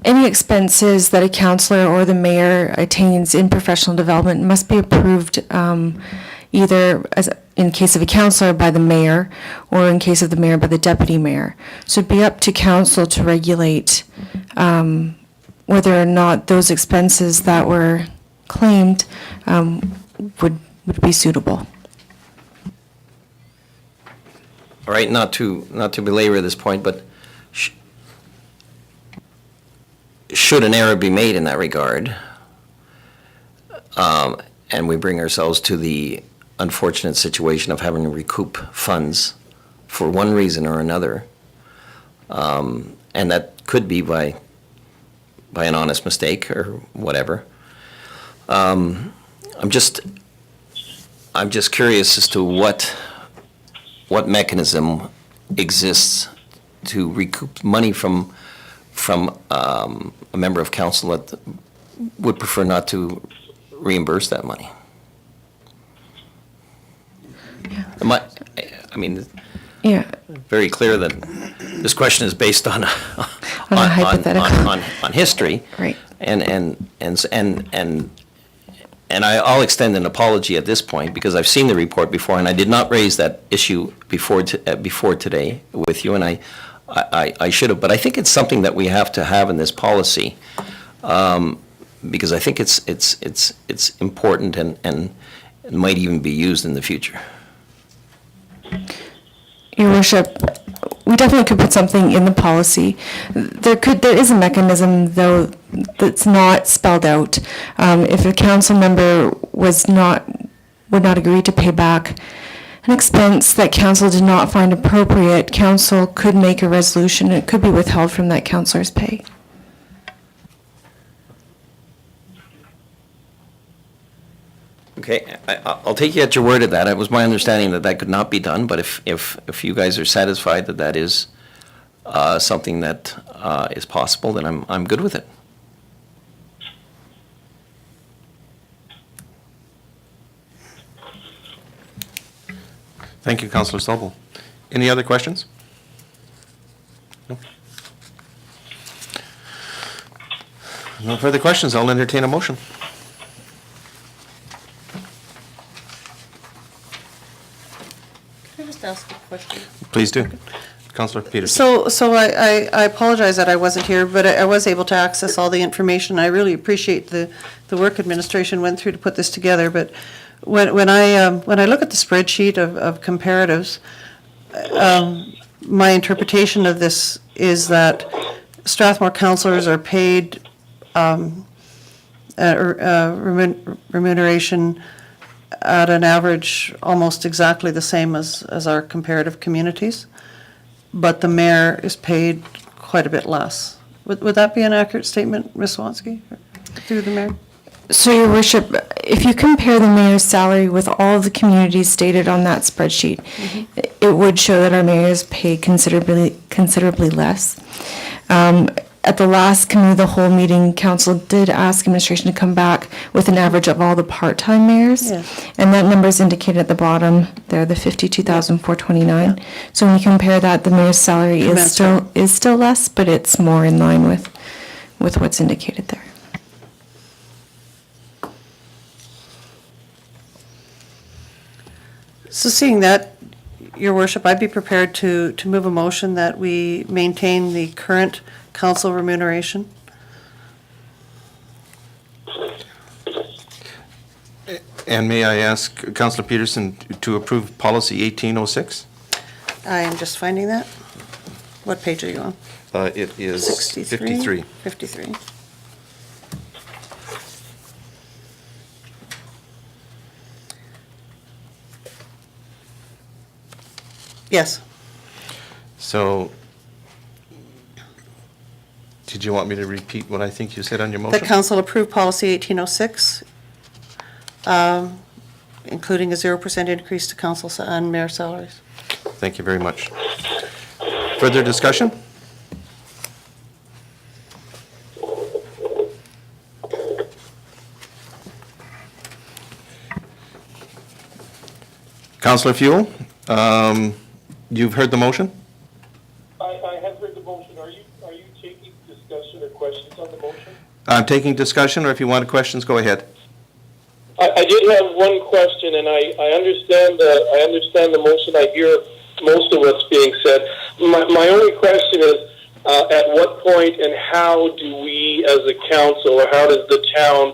any expenses that a councillor or the mayor attains in professional development must be approved either, as in case of a councillor, by the mayor, or in case of the mayor, by the deputy mayor. So it'd be up to council to regulate whether or not those expenses that were claimed would be suitable. All right, not to belabor this point, but should an error be made in that regard, and we bring ourselves to the unfortunate situation of having to recoup funds for one reason or another, and that could be by an honest mistake or whatever. I'm just curious as to what mechanism exists to recoup money from a member of council that would prefer not to reimburse that money. I mean, Yeah, very clear that this question is based on a hypothetical. on history. Right. And I'll extend an apology at this point, because I've seen the report before, and I did not raise that issue before today with you, and I should have, but I think it's something that we have to have in this policy, because I think it's important and might even be used in the future. Your worship, we definitely could put something in the policy. There is a mechanism, though, that's not spelled out. If a council member would not agree to pay back an expense that council did not find appropriate, council could make a resolution. It could be withheld from that councillor's pay. Okay, I'll take you at your word at that. It was my understanding that could not be done, but if you guys are satisfied that is something that is possible, then I'm good with it. Thank you, Councillor Sobel. Any other questions? No? No further questions. I'll entertain a motion. Can I just ask a question? Please do. Councillor Peterson. So I apologize that I wasn't here, but I was able to access all the information. I really appreciate the work administration went through to put this together, but when I look at the spreadsheet of comparatives, my interpretation of this is that Strathmore councillors are paid remuneration at an average almost exactly the same as our comparative communities, but the mayor is paid quite a bit less. Would that be an accurate statement, Ms. Swansky, through the mayor? So, Your Worship, if you compare the mayor's salary with all of the communities stated on that spreadsheet, it would show that our mayor is paid considerably less. At the last committee of the whole meeting, council did ask administration to come back with an average of all the part-time mayors. Yes. And that number is indicated at the bottom there, the 52,429. So when you compare that, the mayor's salary is still less, but it's more in line with what's indicated there. So seeing that, Your Worship, I'd be prepared to move a motion that we maintain the current council remuneration. And may I ask Councillor Peterson to approve policy 1806? I am just finding that. What page are you on? It is 63? 53. 53. Yes. So, did you want me to repeat what I think you said on your The motion? council approved policy 1806, including a 0% increase to council and mayor salaries. Thank you very much. Further discussion? Councillor Fuel, you've heard the motion? I have heard the motion. Are you taking discussion or questions on the motion? I'm taking discussion, or if you want questions, go ahead. I did have one question, and I understand the motion. I hear most of what's being said. My only question is, at what point and how do we, as a council, or how does the town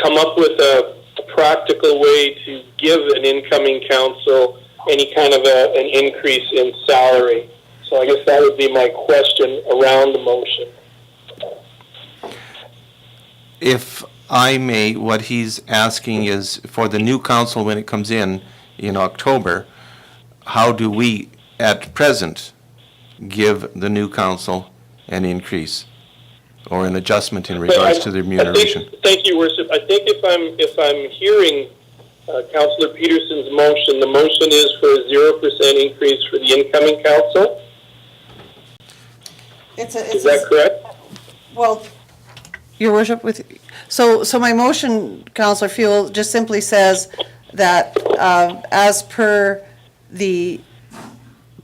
come up with a practical way to give an incoming council any kind of an increase in salary? So I guess that would be my question around the motion. If I may, what he's asking is for the new council when it comes in October, how do we at present give the new council an increase or an adjustment in regards to the remuneration? Thank you, Worship. I think if I'm hearing Councillor Peterson's motion, the motion is for a 0% increase for the incoming council. Is that correct? Well, Your Worship, so my motion, Councillor Fuel, just simply says that as per the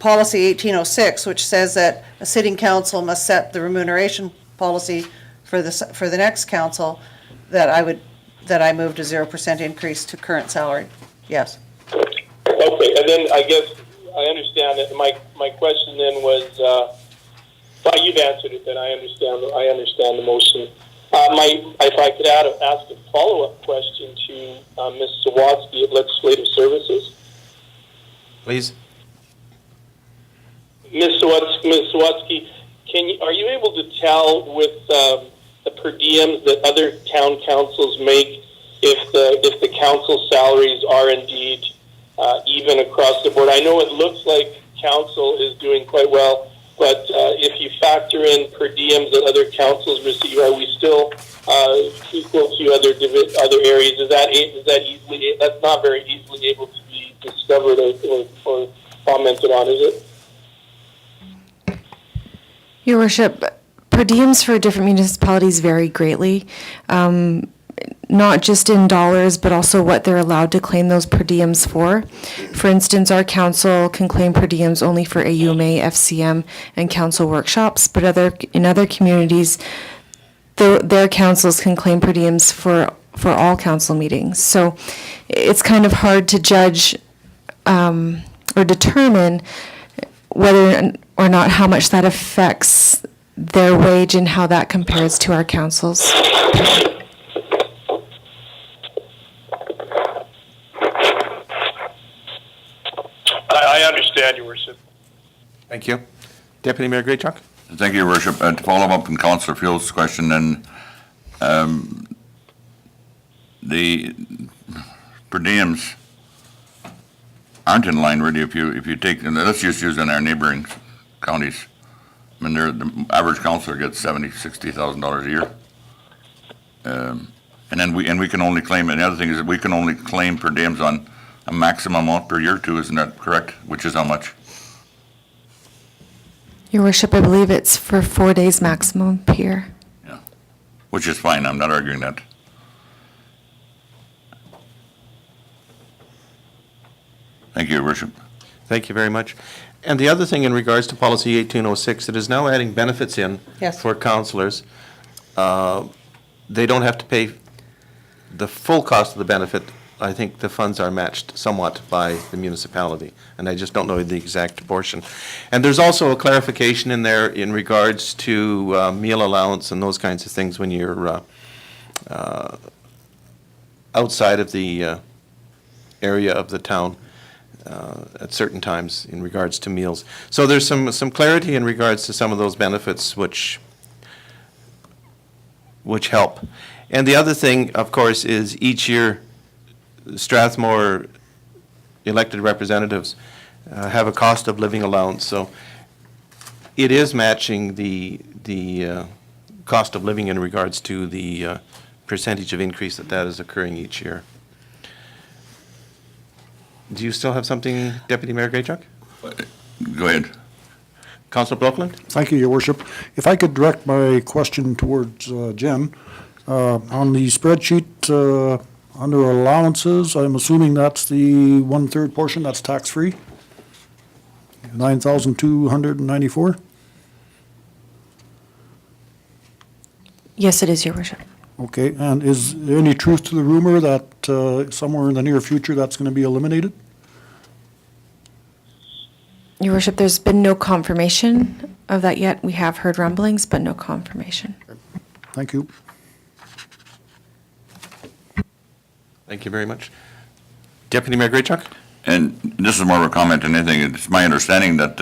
policy 1806, which says that a sitting council must set the remuneration policy for the next council, that I moved a 0% increase to current salary. Yes. Okay, and then I guess I understand that. My question then was, well, you've answered it. Then I understand the motion. If I could ask a follow-up question to Ms. Sawatsky of Legislative Services. Please. Ms. Sawatsky, are you able to tell with the per diems that other town councils make if the council salaries are indeed even across the board? I know it looks like council is doing quite well, but if you factor in per diems that other councils receive, are we still equal to other areas? Is that easily? That's not very easily able to be discovered or commented on, is it? Your Worship, per diems for different municipalities vary greatly, not just in dollars, but also what they're allowed to claim those per diems for. For instance, our council can claim per diems only for AUMA, FCM, and council workshops, but in other communities, their councils can claim per diems for all council meetings. So it's kind of hard to judge or determine whether or not how much that affects their wage and how that compares to our councils. I understand, Your Worship. Thank you. Deputy Mayor Graychalk? Thank you, Your Worship. To follow up on Councillor Fuel's question, then, the per diems aren't in line really if you take, and let's just use in our neighboring counties. I mean, the average councillor gets $60,000 a year. And then we can only claim, and the other thing is that we can only claim per diems on a maximum amount per year too, isn't that correct? Which is how much? Your Worship, I believe it's for 4 days maximum per year. Yeah, which is fine, I'm not arguing that. Thank you, Your Worship. Thank you very much. And the other thing in regards to policy 1806, it is now adding benefits in Yes. for councillors. They don't have to pay the full cost of the benefit. I think the funds are matched somewhat by the municipality, and I just don't know the exact portion. And there's also a clarification in there in regards to meal allowance and those kinds of things when you're outside of the area of the town. at certain times in regards to meals. So there's some clarity in regards to some of those benefits which help. And the other thing, of course, is each year Strathmore elected representatives have a cost of living allowance. So it is matching the cost of living in regards to the percentage of increase that is occurring each year. Do you still have something, Deputy Mayor Graychuck? Go ahead. Councillor Brookland? Thank you, Your Worship. If I could direct my question towards Jen. On the spreadsheet, under allowances, I'm assuming that's the 1/3 portion, that's tax-free? 9,294? Yes, it is, Your Worship. Okay, and is there any truth to the rumor that somewhere in the near future that's going to be eliminated? Your Worship, there's been no confirmation of that yet. We have heard rumblings, but no confirmation. Thank you. Thank you very much. Deputy Mayor Graychuck? And this is more of a comment than anything. It's my understanding that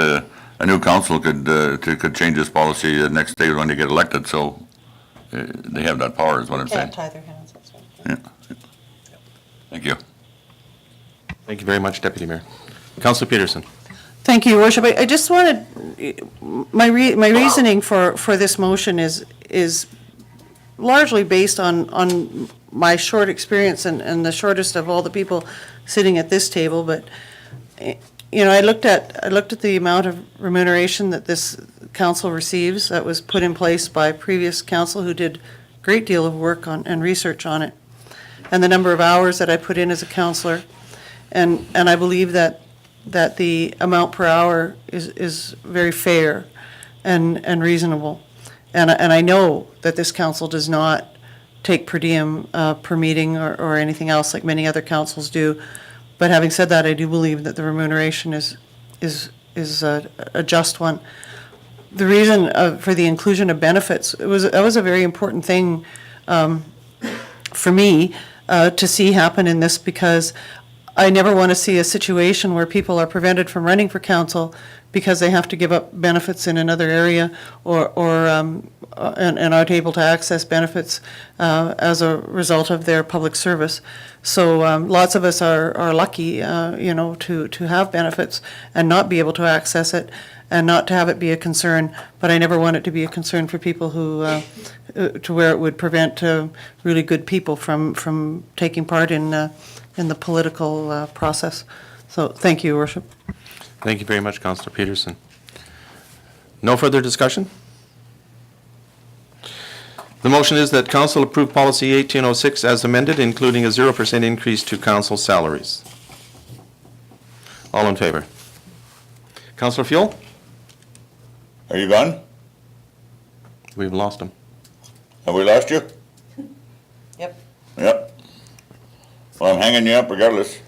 a new council could change this policy the next day when they get elected, so they have that power, is what I'm saying. Can't tie their hands, that's right. Yeah. Thank you. Thank you very much, Deputy Mayor. Councillor Peterson? Thank you, Your Worship. I just wanted, my reasoning for this motion is largely based on my short experience and the shortest of all the people sitting at this table, but, you know, I looked at the amount of remuneration that this council receives that was put in place by previous council who did a great deal of work on and research on it, and the number of hours that I put in as a councillor, and I believe that the amount per hour is very fair and reasonable. And I know that this council does not take per diem per meeting or anything else like many other councils do. But having said that, I do believe that the remuneration is a just one. The reason for the inclusion of benefits, that was a very important thing for me to see happen in this, because I never want to see a situation where people are prevented from running for council because they have to give up benefits in another area and aren't able to access benefits as a result of their public service. So lots of us are lucky, you know, to have benefits and not be able to access it and not to have it be a concern. But I never want it to be a concern for people who, to where it would prevent really good people from taking part in the political process. So thank you, Your Worship. Thank you very much, Councillor Peterson. No further discussion? The motion is that council approve policy 1806 as amended, including a 0% increase to council salaries. All in favor? Councillor Fuel? Are you gone? We've lost him. Have we lost you? Yep. Yep. Well, I'm hanging you up regardless.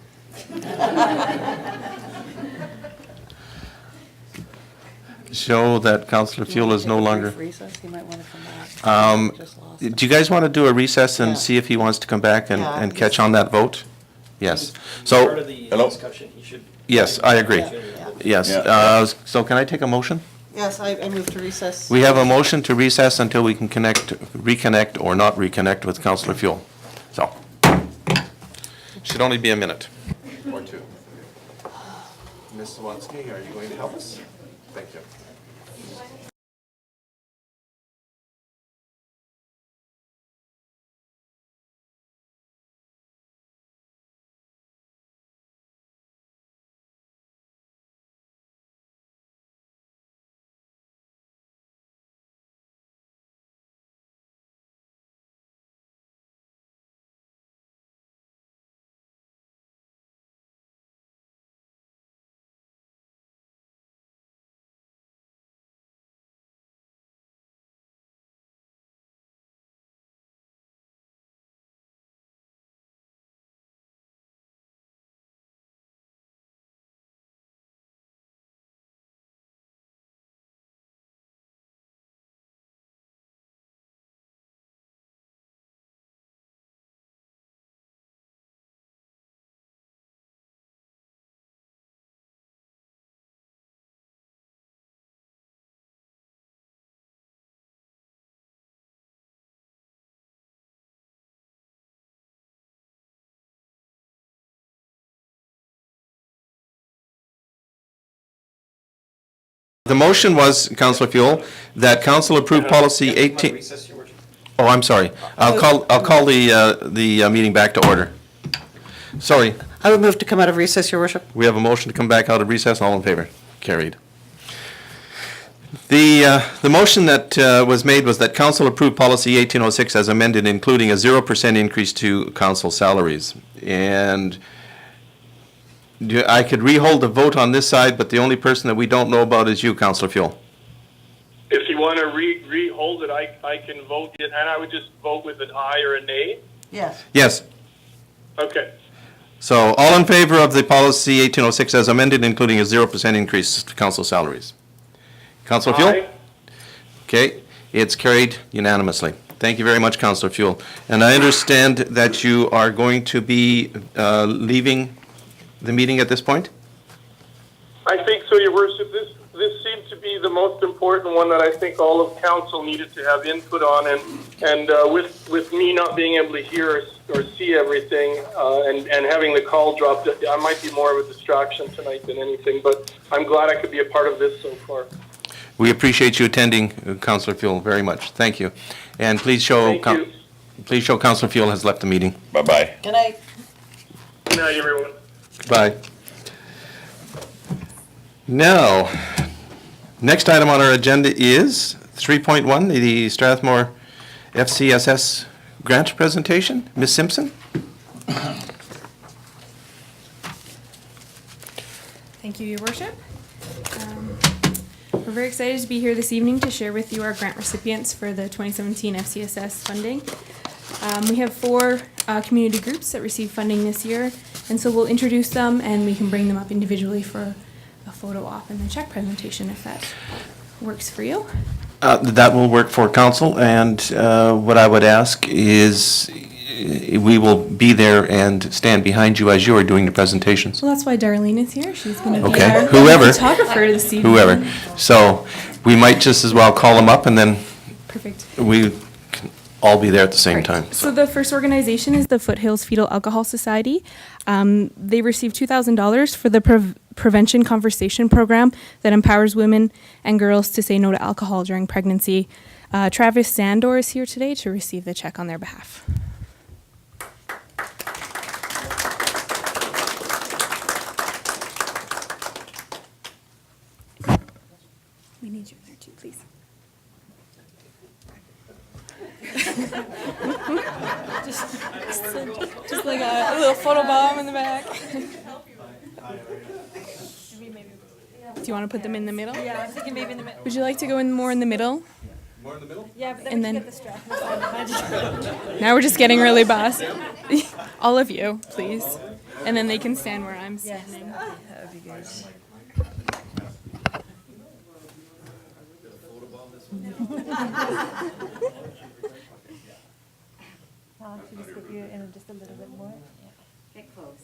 Show that Councillor Fuel is no longer. Recess, he might want to come back. Just lost him. Do you guys want to do a recess and Yeah. see if he wants to come back and, Yeah, and catch on that vote? Yes. So, Hello? yes, I agree. Yes. Yeah. So can I take a motion? Yes, I move to recess. We have a motion to recess until we can reconnect or not reconnect with Councillor Fuel. So, should only be a minute or two. Ms. Swansky, are you going to help us? Thank you. The motion was, Councillor Fuel, that council approve policy 18... Oh, I'm sorry. I'll call the meeting back to order. Sorry, I would move to come out of recess, Your Worship. we have a motion to come back out of recess. All in favor? Carried. The motion that was made was that council approve policy 1806 as amended, including a 0% increase to council salaries. And I could rehold the vote on this side, but the only person that we don't know about is you, Councillor Fuel. If you want to re-hold it, I can vote it, and I would just vote with an aye or a nay. Yes. Yes. Okay. So all in favor of the policy 1806 as amended, including a 0% increase to council salaries? Councillor Fuel? Aye. Okay, it's carried unanimously. Thank you very much, Councillor Fuel. And I understand that you are going to be leaving the meeting at this point? I think so, Your Worship. This seemed to be the most important one that I think all of council needed to have input on, and with me not being able to hear or see everything, and having the call dropped, I might be more of a distraction tonight than anything, but I'm glad I could be a part of this so far. We appreciate you attending, Councillor Fuel, very much. Thank you. And please show, Thank you. please show Councillor Fuel has left the meeting. Bye-bye. Good night. Good night, everyone. Bye. Now, next item on our agenda is 3.1, the Strathmore FCSS grant presentation. Ms. Simpson? Thank you, Your Worship. We're very excited to be here this evening to share with you our grant recipients for the 2017 FCSS funding. We have 4 community groups that received funding this year, and so we'll introduce them and we can bring them up individually for a photo op and the check presentation if that works for you. That will work for council, and what I would ask is we will be there and stand behind you as you are doing the presentations. Well, that's why Darlene is here. She's going to be Okay, our whoever. photographer this evening. Whoever. So we might just as well call them up, and then Perfect. we can all be there at the same time. So the first organization is the Foothills Fetal Alcohol Society. They received $2,000 for the prevention conversation program that empowers women and girls to say no to alcohol during pregnancy. Travis Sandor is here today to receive the check on their behalf. We need you there too, please. just like a little photo bomb in the back. Do you want to put them in the middle? Yeah, I'm thinking maybe in the middle. Would you like to go in more in the middle? More in the middle? Yeah, but then And we can then- get the strap. Now we're just getting really bossy. All of you, please. And then they can stand where I'm Yes, standing. that would be good. I'll actually just get you in just a little bit more. Get close.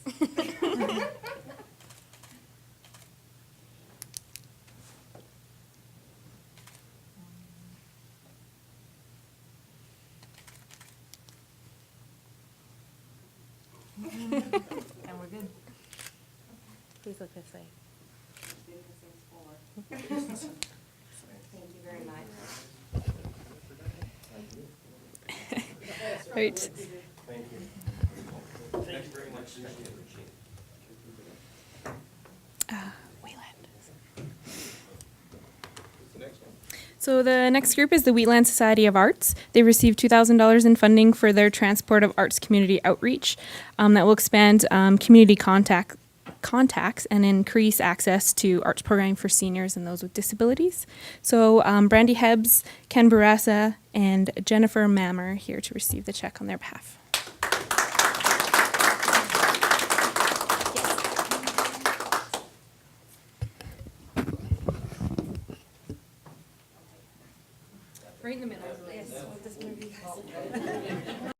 And we're good. Please look this way. Thank you very much. Right. Wheatland. So the next group is the Wheatland Society of Arts. They received $2,000 in funding for their transport of arts community outreach that will expand community contacts and increase access to arts programming for seniors and those with disabilities. So Brandy Hebbs, Ken Barassa, and Jennifer Mammer here to receive the check on their behalf. Right in the middle. Yes, we'll just move you guys.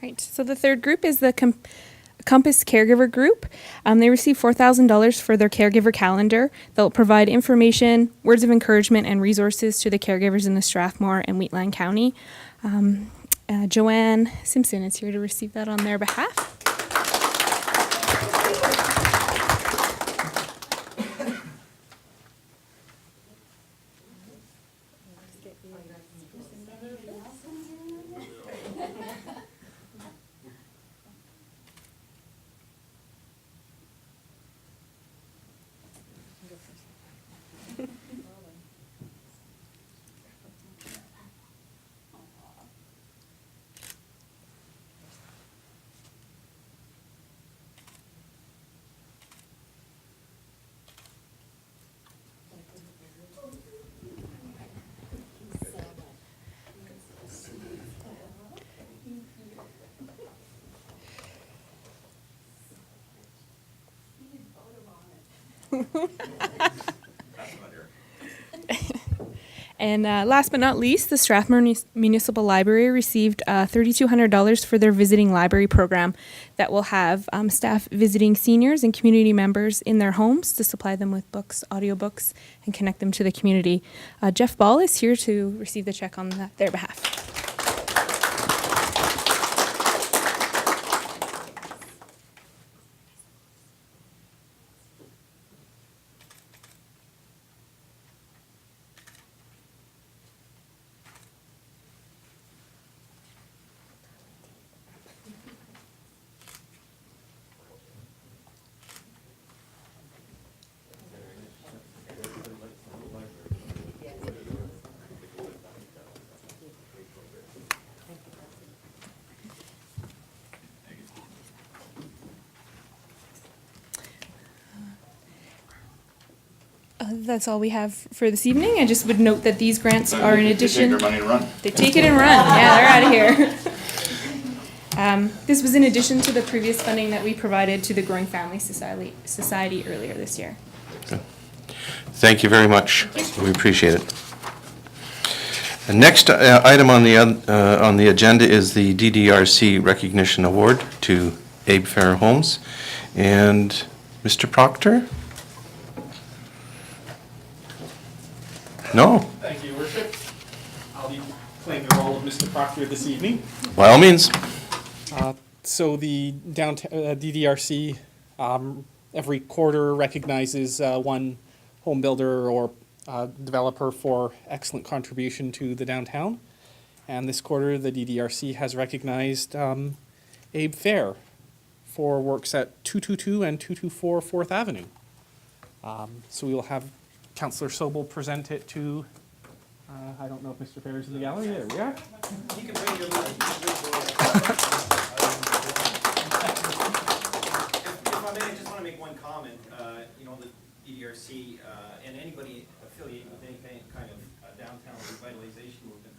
Right. So the third group is the Compass Caregiver Group. They receive $4,000 for their caregiver calendar. They'll provide information, words of encouragement, and resources to the caregivers in the Strathmore and Wheatland County. Joanne Simpson is here to receive that on their behalf. And last but not least, the Strathmore Municipal Library received $3,200 for their visiting library program that will have staff visiting seniors and community members in their homes to supply them with books, audiobooks, and connect them to the community. Jeff Ball is here to receive the check on their behalf. That's all we have for this evening. I just would note that these grants are in addition. They take their money and run. They take it and run. Yeah, they're out of here. This was in addition to the previous funding that we provided to the Growing Family Society earlier this year. Thank you very much. We appreciate it. The next item on the agenda is the DDRC Recognition Award to Abe Fair Homes. And Mr. Proctor? No? Thank you, Your Worship. I'll be playing the role of Mr. Proctor this evening. By all means. So the downtown DDRC every quarter recognizes one home builder or developer for excellent contribution to the downtown. And this quarter, the DDRC has recognized Abe Fair for works at 222 and 224 4th Avenue. So we will have Councillor Sobel present it to, I don't know if Mr. Fair is in the gallery. There we are. You can bring your money. If I may, I just want to make one comment. You know, the DDRC and anybody affiliated with any kind of downtown revitalization movement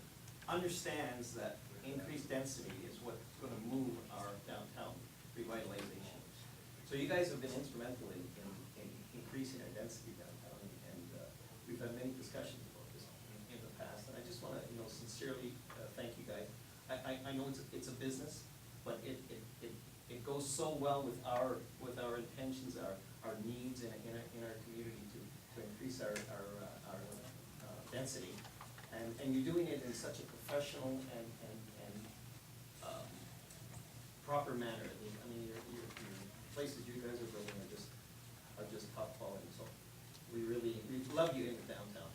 understands that increased density is what's going to move our downtown revitalization. So you guys have been instrumental in increasing our density downtown, and we've had many discussions about this in the past. And I just want to, you know, sincerely thank you guys. I know it's a business, but it goes so well with our intentions, our needs in our community to increase our density, and you're doing it in such a professional and proper manner. I mean, your places you guys are building are just top quality. So we love you in the downtown.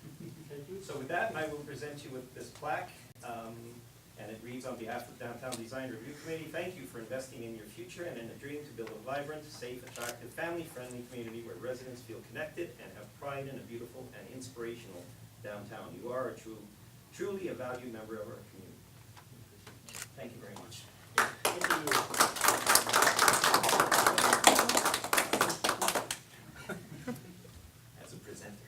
Thank you. So with that, I will present you with this plaque. And it reads, on behalf of the Downtown Design Review Committee, thank you for investing in your future and in a dream to build a vibrant, safe, attractive, family-friendly community where residents feel connected and have pride in a beautiful and inspirational downtown. You are truly a valued member of our community. Thank you very much. As a presenter.